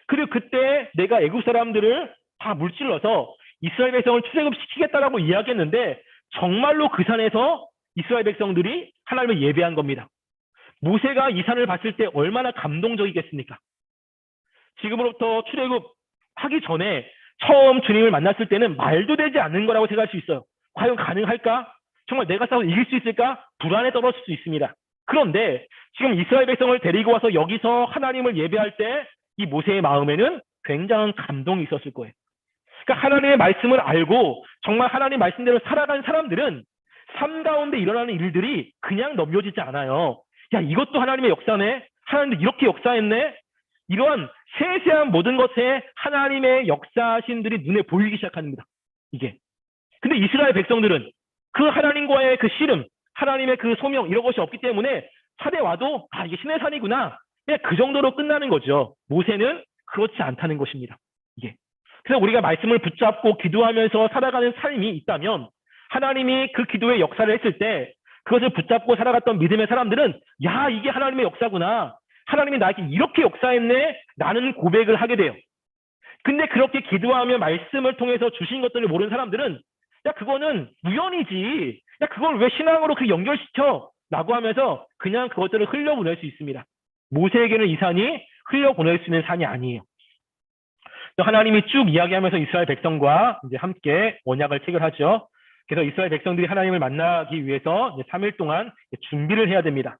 그리고 그때 내가 애굽 사람들을 다 물질러서 이스라엘 백성을 출애굽시키겠다라고 이야기했는데 정말로 그 산에서 이스라엘 백성들이 하나님을 예배한 겁니다. 모세가 이 산을 봤을 때 얼마나 감동적이겠습니까? 지금으로부터 출애굽하기 전에 처음 주님을 만났을 때는 말도 되지 않는 거라고 생각할 수 있어요. 과연 가능할까? 정말 내가 싸워서 이길 수 있을까? 불안에 떨어질 수 있습니다. 그런데 지금 이스라엘 백성을 데리고 와서 여기서 하나님을 예배할 때 이 모세의 마음에는 굉장한 감동이 있었을 거예요. 그러니까 하나님의 말씀을 알고 정말 하나님 말씀대로 살아간 사람들은 삶 가운데 일어나는 일들이 그냥 넘겨지지 않아요. 야, 이것도 하나님의 역사네. 하나님도 이렇게 역사했네. 이러한 세세한 모든 것에 하나님의 역사신들이 눈에 보이기 시작합니다. 이게. 근데 이스라엘 백성들은 그 하나님과의 그 씨름, 하나님의 그 소명 이런 것이 없기 때문에 산에 와도 아, 이게 신의 산이구나. 그냥 그 정도로 끝나는 거죠. 모세는 그렇지 않다는 것입니다. 이게. 그래서 우리가 말씀을 붙잡고 기도하면서 살아가는 삶이 있다면 하나님이 그 기도의 역사를 했을 때 그것을 붙잡고 살아갔던 믿음의 사람들은 야, 이게 하나님의 역사구나. 하나님이 나에게 이렇게 역사했네. 라는 고백을 하게 돼요. 근데 그렇게 기도하며 말씀을 통해서 주신 것들을 모르는 사람들은 야 그거는 우연이지. 야 그걸 왜 신앙으로 그 연결시켜? 라고 하면서 그냥 그것들을 흘려보낼 수 있습니다. 모세에게는 이 산이 흘려보낼 수 있는 산이 아니에요. 하나님이 쭉 이야기하면서 이스라엘 백성과 이제 함께 언약을 체결하죠. 그래서 이스라엘 백성들이 하나님을 만나기 위해서 3일 동안 준비를 해야 됩니다.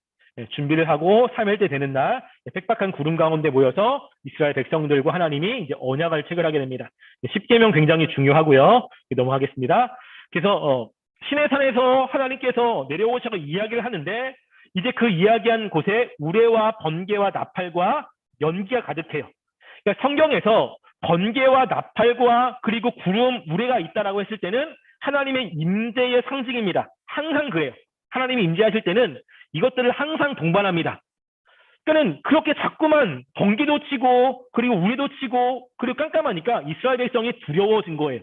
준비를 하고 3일째 되는 날 빽빽한 구름 가운데 모여서 이스라엘 백성들과 하나님이 이제 언약을 체결하게 됩니다. 10계명 굉장히 중요하고요. 넘어가겠습니다. 그래서 시내산에서 하나님께서 내려오셔서 이야기를 하는데 이제 그 이야기한 곳에 우레와 번개와 나팔과 연기가 가득해요. 그러니까 성경에서 번개와 나팔과 그리고 구름, 우레가 있다라고 했을 때는 하나님의 임재의 상징입니다. 항상 그래요. 하나님이 임재하실 때는 이것들을 항상 동반합니다. 그러니까 그렇게 자꾸만 번개도 치고 그리고 우레도 치고 그리고 깜깜하니까 이스라엘 백성이 두려워진 거예요.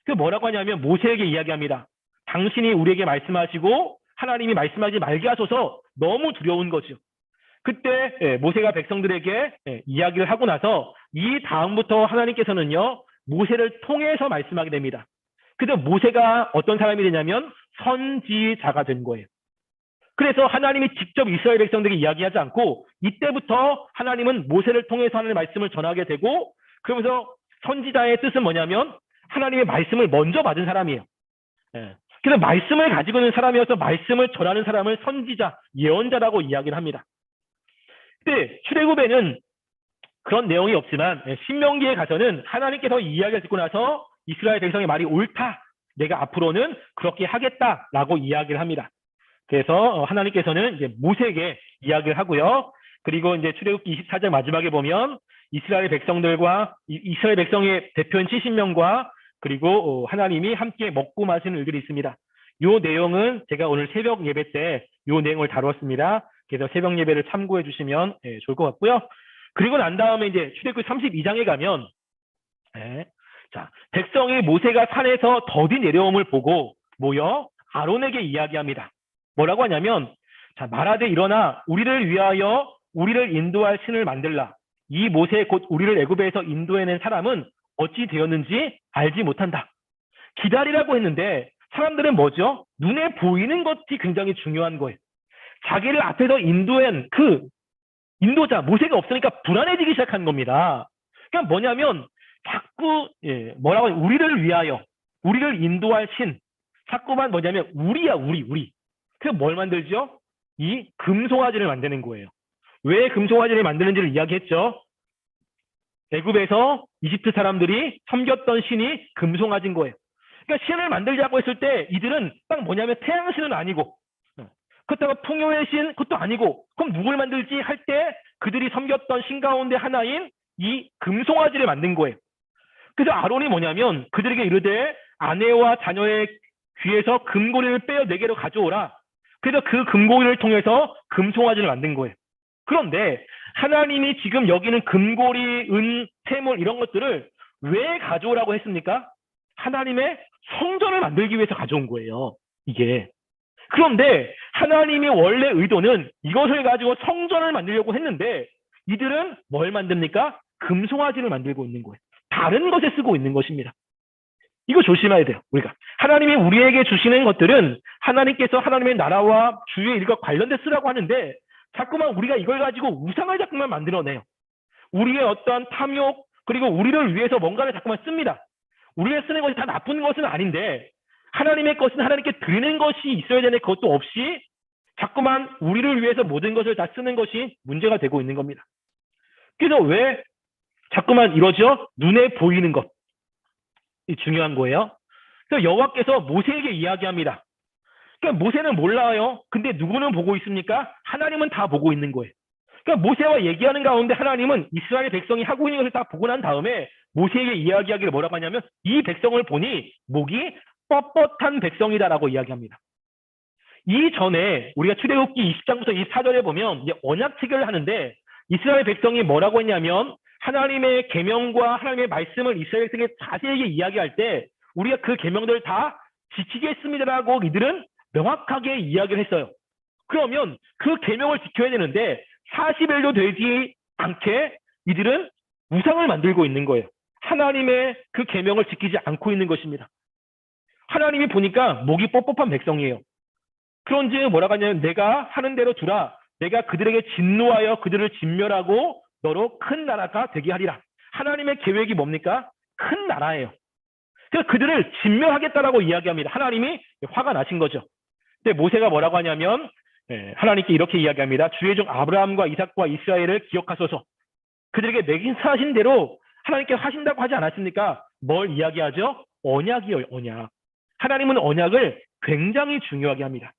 그 뭐라고 하냐면 모세에게 이야기합니다. 당신이 우리에게 말씀하시고 하나님이 말씀하지 말게 하소서. 너무 두려운 거죠. 그때 모세가 백성들에게 이야기를 하고 나서 이 다음부터 하나님께서는요 모세를 통해서 말씀하게 됩니다. 그래서 모세가 어떤 사람이 되냐면 선지자가 된 거예요. 그래서 하나님이 직접 이스라엘 백성들에게 이야기하지 않고 이때부터 하나님은 모세를 통해서 하나님의 말씀을 전하게 되고 그러면서 선지자의 뜻은 뭐냐면 하나님의 말씀을 먼저 받은 사람이에요. 그래서 말씀을 가지고 있는 사람이어서 말씀을 전하는 사람을 선지자, 예언자라고 이야기를 합니다. 근데 출애굽에는 그런 내용이 없지만 신명기에 가서는 하나님께서 이야기를 듣고 나서 이스라엘 백성의 말이 옳다. 내가 앞으로는 그렇게 하겠다라고 이야기를 합니다. 그래서 하나님께서는 이제 모세에게 이야기를 하고요. 그리고 이제 출애굽기 24장 마지막에 보면 이스라엘 백성들과 이스라엘 백성의 대표인 70명과 그리고 하나님이 함께 먹고 마시는 일들이 있습니다. 이 내용은 제가 오늘 새벽 예배 때 이 내용을 다뤘습니다. 그래서 새벽 예배를 참고해 주시면 좋을 것 같고요. 그리고 난 다음에 이제 출애굽기 32장에 가면 자 백성이 모세가 산에서 더디 내려옴을 보고 모여 아론에게 이야기합니다. 뭐라고 하냐면 자 말하되 일어나 우리를 위하여 우리를 인도할 신을 만들라. 이 모세 곧 우리를 애굽에서 인도해낸 사람은 어찌 되었는지 알지 못한다. 기다리라고 했는데 사람들은 뭐죠? 눈에 보이는 것이 굉장히 중요한 거예요. 자기를 앞에서 인도한 그 인도자 모세가 없으니까 불안해지기 시작한 겁니다. 그러니까 뭐냐면 자꾸 뭐라고 하냐면 우리를 위하여 우리를 인도할 신 자꾸만 뭐냐면 우리야 우리 그래서 뭘 만들죠? 이 금송아지를 만드는 거예요. 왜 금송아지를 만드는지를 이야기했죠. 애굽에서 이집트 사람들이 섬겼던 신이 금송아지인 거예요. 그러니까 신을 만들자고 했을 때 이들은 딱 뭐냐면 태양신은 아니고 그렇다고 풍요의 신 그것도 아니고 그럼 누굴 만들지 할 때 그들이 섬겼던 신 가운데 하나인 이 금송아지를 만든 거예요. 그래서 아론이 뭐냐면 그들에게 이르되 아내와 자녀의 귀에서 금고리를 빼어 4개로 가져오라. 그래서 그 금고리를 통해서 금송아지를 만든 거예요. 그런데 하나님이 지금 여기는 금고리, 은, 태물 이런 것들을 왜 가져오라고 했습니까? 하나님의 성전을 만들기 위해서 가져온 거예요. 이게. 그런데 하나님이 원래 의도는 이것을 가지고 성전을 만들려고 했는데 이들은 뭘 만듭니까? 금송아지를 만들고 있는 거예요. 다른 것에 쓰고 있는 것입니다. 이거 조심해야 돼요. 우리가 하나님이 우리에게 주시는 것들은 하나님께서 하나님의 나라와 주의 일과 관련돼 쓰라고 하는데 자꾸만 우리가 이걸 가지고 우상을 자꾸만 만들어내요. 우리의 어떠한 탐욕 그리고 우리를 위해서 뭔가를 자꾸만 씁니다. 우리가 쓰는 것이 다 나쁜 것은 아닌데 하나님의 것은 하나님께 드리는 것이 있어야 되는 것도 없이 자꾸만 우리를 위해서 모든 것을 다 쓰는 것이 문제가 되고 있는 겁니다. 그래서 왜 자꾸만 이러죠? 눈에 보이는 것이 중요한 거예요. 그래서 여호와께서 모세에게 이야기합니다. 그러니까 모세는 몰라요. 근데 누구는 보고 있습니까? 하나님은 다 보고 있는 거예요. 그러니까 모세와 얘기하는 가운데 하나님은 이스라엘 백성이 하고 있는 것을 다 보고 난 다음에 모세에게 이야기하기를 뭐라고 하냐면 이 백성을 보니 목이 뻣뻣한 백성이다라고 이야기합니다. 이전에 우리가 출애굽기 20장부터 24절에 보면 이제 언약 체결을 하는데 이스라엘 백성이 뭐라고 했냐면 하나님의 계명과 하나님의 말씀을 이스라엘 백성에게 자세하게 이야기할 때 우리가 그 계명들을 다 지키겠습니다라고 이들은 명확하게 이야기를 했어요. 그러면 그 계명을 지켜야 되는데 40일도 되지 않게 이들은 우상을 만들고 있는 거예요. 하나님의 그 계명을 지키지 않고 있는 것입니다. 하나님이 보니까 목이 뻣뻣한 백성이에요. 그런지 뭐라고 하냐면 내가 하는 대로 두라. 내가 그들에게 진노하여 그들을 진멸하고 너로 큰 나라가 되게 하리라. 하나님의 계획이 뭡니까? 큰 나라예요. 그래서 그들을 진멸하겠다라고 이야기합니다. 하나님이 화가 나신 거죠. 근데 모세가 뭐라고 하냐면 하나님께 이렇게 이야기합니다. 주의 종 아브라함과 이삭과 이스라엘을 기억하소서. 그들에게 맹세하신 대로 하나님께 하신다고 하지 않았습니까? 뭘 이야기하죠? 언약이요, 언약. 하나님은 언약을 굉장히 중요하게 합니다.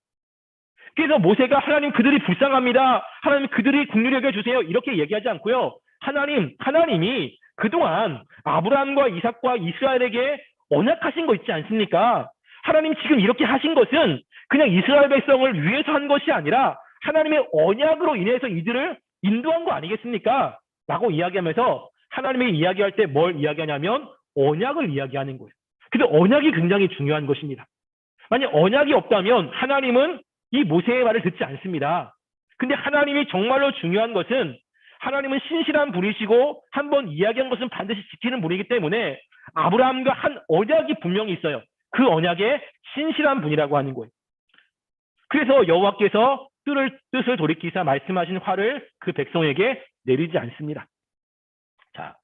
그래서 모세가 하나님 그들이 불쌍합니다. 하나님 그들이 긍휼히 여겨주세요. 이렇게 얘기하지 않고요. 하나님이 그동안 아브라함과 이삭과 이스라엘에게 언약하신 거 있지 않습니까? 하나님 지금 이렇게 하신 것은 그냥 이스라엘 백성을 위해서 한 것이 아니라 하나님의 언약으로 인해서 이들을 인도한 거 아니겠습니까? 라고 이야기하면서 하나님이 이야기할 때 뭘 이야기하냐면 언약을 이야기하는 거예요. 그래서 언약이 굉장히 중요한 것입니다. 만약 언약이 없다면 하나님은 이 모세의 말을 듣지 않습니다. 근데 하나님이 정말로 중요한 것은 하나님은 신실한 분이시고 한번 이야기한 것은 반드시 지키는 분이기 때문에 아브라함과 한 언약이 분명히 있어요. 그 언약에 신실한 분이라고 하는 거예요. 그래서 여호와께서 뜻을 돌이키사 말씀하신 화를 그 백성에게 내리지 않습니다. 자,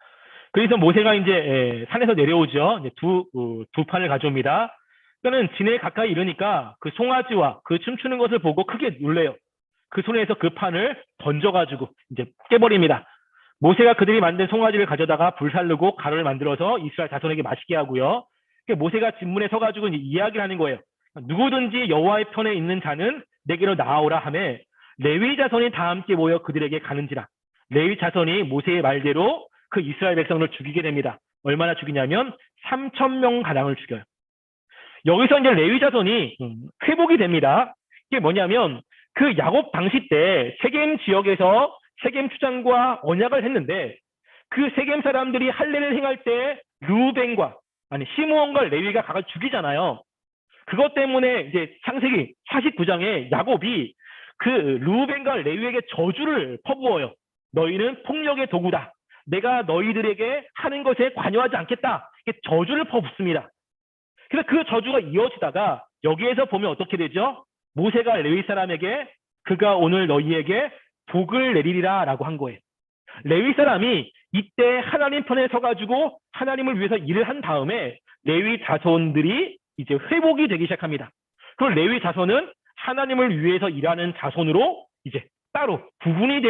그래서 모세가 이제 산에서 내려오죠. 이제 두 판을 가져옵니다. 그러니까는 진에 가까이 이르니까 그 송아지와 그 춤추는 것을 보고 크게 놀래요. 그 손에서 그 판을 던져가지고 이제 깨버립니다. 모세가 그들이 만든 송아지를 가져다가 불살르고 가루를 만들어서 이스라엘 자손에게 마시게 하고요. 모세가 진문에 서가지고 이제 이야기를 하는 거예요. 누구든지 여호와의 편에 있는 자는 내게로 나아오라 하매 레위 자손이 다 함께 모여 그들에게 가는지라. 레위 자손이 모세의 말대로 그 이스라엘 백성을 죽이게 됩니다. 얼마나 죽이냐면 3,000명 가량을 죽여요. 여기서 이제 레위 자손이 회복이 됩니다. 이게 뭐냐면 그 야곱 당시 때 세겜 지역에서 세겜 추장과 언약을 했는데 그 세겜 사람들이 할례를 행할 때 르우벤과 시므온과 레위가 각을 죽이잖아요. 그것 때문에 이제 창세기 49장에 야곱이 그 르우벤과 레위에게 저주를 퍼부어요. 너희는 폭력의 도구다. 내가 너희들에게 하는 것에 관여하지 않겠다. 이렇게 저주를 퍼붓습니다. 그래서 그 저주가 이어지다가 여기에서 보면 어떻게 되죠? 모세가 레위 사람에게 그가 오늘 너희에게 복을 내리리라 라고 한 거예요. 레위 사람이 이때 하나님 편에 서가지고 하나님을 위해서 일을 한 다음에 레위 자손들이 이제 회복이 되기 시작합니다. 그리고 레위 자손은 하나님을 위해서 일하는 자손으로 이제 따로 구분이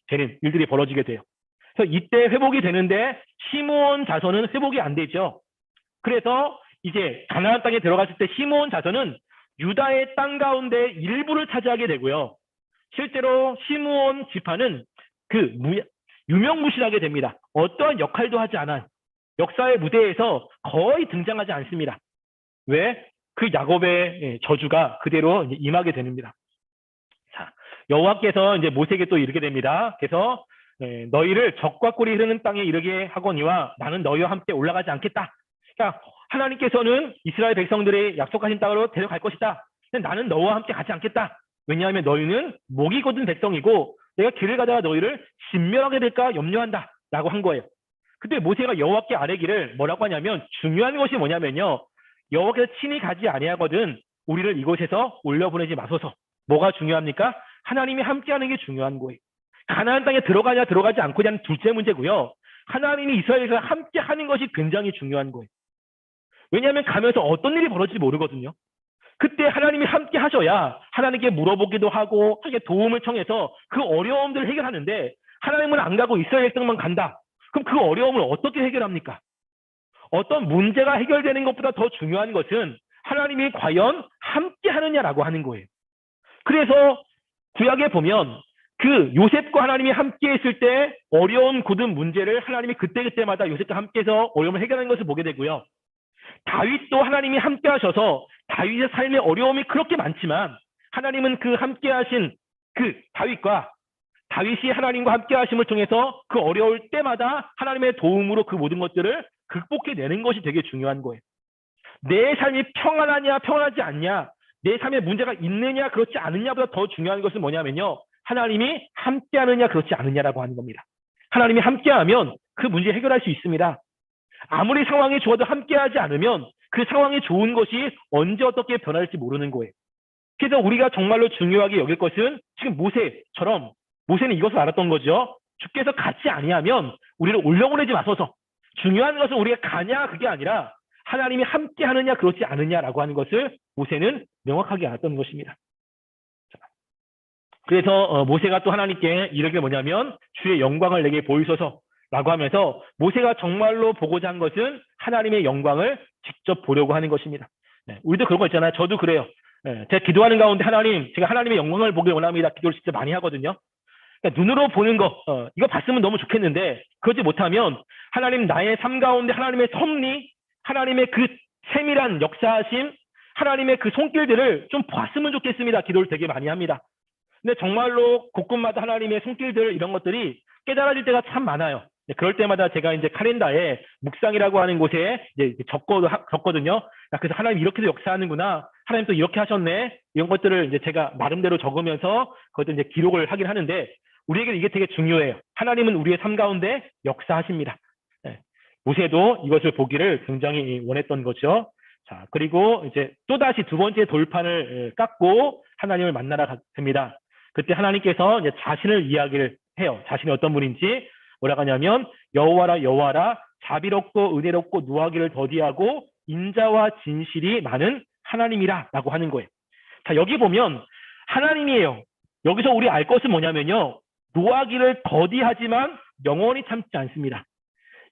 되는 일들이 벌어지게 돼요. 그래서 이때 회복이 되는데 시므온 자손은 회복이 안 되죠. 그래서 이제 가나안 땅에 들어갔을 때 시므온 자손은 유다의 땅 가운데 일부를 차지하게 되고요. 실제로 시므온 지파는 그 유명무실하게 됩니다. 어떠한 역할도 하지 않아 역사의 무대에서 거의 등장하지 않습니다. 왜? 그 야곱의 저주가 그대로 임하게 됩니다. 자, 여호와께서 이제 모세에게 또 이르게 됩니다. 그래서 너희를 적과 꿀이 흐르는 땅에 이르게 하거니와 나는 너희와 함께 올라가지 않겠다. 그러니까 하나님께서는 이스라엘 백성들의 약속하신 땅으로 데려갈 것이다. 근데 나는 너와 함께 가지 않겠다. 왜냐하면 너희는 목이 곧은 백성이고 내가 길을 가다가 너희를 진멸하게 될까 염려한다 라고 한 거예요. 근데 모세가 여호와께 아뢰기를 뭐라고 하냐면 중요한 것이 뭐냐면요. 여호와께서 친히 가지 아니하거든 우리를 이곳에서 올려보내지 마소서. 뭐가 중요합니까? 하나님이 함께하는 게 중요한 거예요. 가나안 땅에 들어가냐 들어가지 않고냐는 둘째 문제고요. 하나님이 이스라엘에서 함께하는 것이 굉장히 중요한 거예요. 왜냐하면 가면서 어떤 일이 벌어질지 모르거든요. 그때 하나님이 함께 하셔야 하나님께 물어보기도 하고 도움을 청해서 그 어려움들을 해결하는데 하나님은 안 가고 이스라엘 백성만 간다. 그럼 그 어려움을 어떻게 해결합니까? 어떤 문제가 해결되는 것보다 더 중요한 것은 하나님이 과연 함께 하느냐라고 하는 거예요. 그래서 구약에 보면 그 요셉과 하나님이 함께 했을 때 어려운 굳은 문제를 하나님이 그때그때마다 요셉과 함께해서 어려움을 해결하는 것을 보게 되고요. 다윗도 하나님이 함께 하셔서 다윗의 삶의 어려움이 그렇게 많지만 하나님은 그 함께 하신 그 다윗이 하나님과 함께 하심을 통해서 그 어려울 때마다 하나님의 도움으로 그 모든 것들을 극복해내는 것이 되게 중요한 거예요. 내 삶이 평안하냐 평안하지 않냐, 내 삶에 문제가 있느냐 그렇지 않느냐보다 더 중요한 것은 뭐냐면요. 하나님이 함께 하느냐 그렇지 않느냐라고 하는 겁니다. 하나님이 함께하면 그 문제 해결할 수 있습니다. 아무리 상황이 좋아도 함께하지 않으면 그 상황이 좋은 것이 언제 어떻게 변할지 모르는 거예요. 그래서 우리가 정말로 중요하게 여길 것은 지금 모세처럼 모세는 이것을 알았던 거죠. 주께서 같이 아니하면 우리를 올려보내지 마소서. 중요한 것은 우리가 가냐 그게 아니라 하나님이 함께 하느냐 그렇지 않느냐라고 하는 것을 모세는 명확하게 알았던 것입니다. 그래서 모세가 또 하나님께 이런 게 뭐냐면 주의 영광을 내게 보이소서라고 하면서 모세가 정말로 보고자 한 것은 하나님의 영광을 직접 보려고 하는 것입니다. 네, 우리도 그런 거 있잖아요. 저도 그래요. 네, 제가 기도하는 가운데 제가 하나님의 영광을 보길 원합니다. 기도를 진짜 많이 하거든요. 그러니까 눈으로 보는 거, 이거 봤으면 너무 좋겠는데 그러지 못하면 하나님 나의 삶 가운데 하나님의 섭리, 하나님의 그 세밀한 역사하심, 하나님의 그 손길들을 좀 봤으면 좋겠습니다. 기도를 되게 많이 합니다. 근데 정말로 곳곳마다 하나님의 손길들 이런 것들이 깨달아질 때가 참 많아요. 그럴 때마다 제가 이제 카렌다에 묵상이라고 하는 곳에 이제 적거든요. 그래서 하나님 이렇게도 역사하는구나. 하나님 또 이렇게 하셨네. 이런 것들을 이제 제가 나름대로 적으면서 그것도 이제 기록을 하긴 하는데 우리에게 이게 되게 중요해요. 하나님은 우리의 삶 가운데 역사하십니다. 모세도 이것을 보기를 굉장히 원했던 거죠. 자, 그리고 이제 또다시 두 번째 돌판을 깎고 하나님을 만나러 갑니다. 그때 하나님께서 이제 자신을 이야기를 해요. 자신이 어떤 분인지 뭐라고 하냐면 여호와라 여호와라 자비롭고 은혜롭고 노하기를 더디하고 인자와 진실이 많은 하나님이라 라고 하는 거예요. 자, 여기 보면 하나님이에요. 여기서 우리 알 것은 뭐냐면요. 노하기를 더디하지만 영원히 참지 않습니다.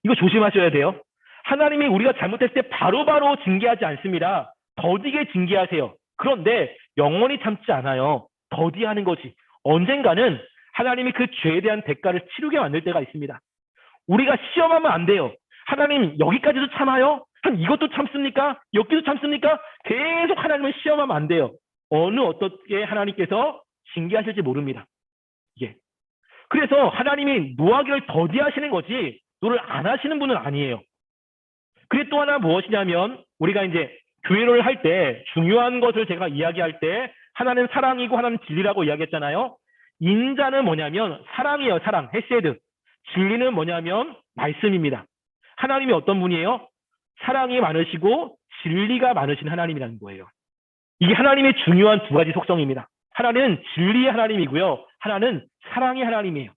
이거 조심하셔야 돼요. 하나님이 우리가 잘못했을 때 바로바로 징계하지 않습니다. 더디게 징계하세요. 그런데 영원히 참지 않아요. 더디하는 거지. 언젠가는 하나님이 그 죄에 대한 대가를 치르게 만들 때가 있습니다. 우리가 시험하면 안 돼요. 하나님 여기까지도 참아요? 한 이것도 참습니까? 여기도 참습니까? 계속 하나님을 시험하면 안 돼요. 어떻게 하나님께서 징계하실지 모릅니다. 예. 그래서 하나님이 노하기를 더디하시는 거지 노를 안 하시는 분은 아니에요. 그리고 또 하나 무엇이냐면 우리가 이제 교회를 할 때 중요한 것을 제가 이야기할 때 하나는 사랑이고 하나는 진리라고 이야기했잖아요. 인자는 뭐냐면 사랑이에요. 사랑, 헤세드. 진리는 뭐냐면 말씀입니다. 하나님이 어떤 분이에요? 사랑이 많으시고 진리가 많으신 하나님이라는 거예요. 이게 하나님의 중요한 두 가지 속성입니다. 하나는 진리의 하나님이고요. 하나는 사랑의 하나님이에요.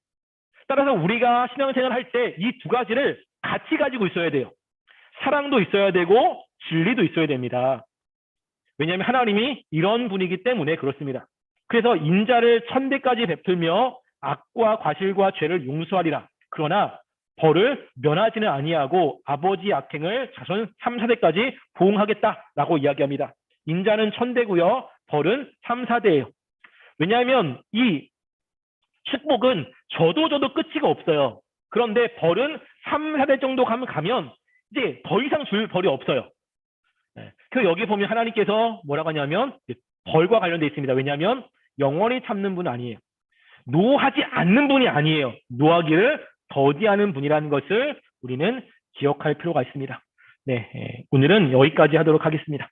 따라서 우리가 신앙생활 할 때 이 두 가지를 같이 가지고 있어야 돼요. 사랑도 있어야 되고 진리도 있어야 됩니다. 왜냐하면 하나님이 이런 분이기 때문에 그렇습니다. 그래서 인자를 1000배까지 베풀며 악과 과실과 죄를 용서하리라. 그러나 벌을 면하지는 아니하고 아버지 악행을 자손 3, 4대까지 보응하겠다라고 이야기합니다. 인자는 1000대고요. 벌은 3, 4대예요. 왜냐하면 이 축복은 저도 끝이가 없어요. 그런데 벌은 3, 4대 정도 가면 이제 더 이상 줄 벌이 없어요. 그래서 여기 보면 하나님께서 뭐라고 하냐면 벌과 관련되어 있습니다. 왜냐하면 영원히 참는 분은 아니에요. 노하지 않는 분이 아니에요. 노하기를 더디하는 분이라는 것을 우리는 기억할 필요가 있습니다. 네, 오늘은 여기까지 하도록 하겠습니다.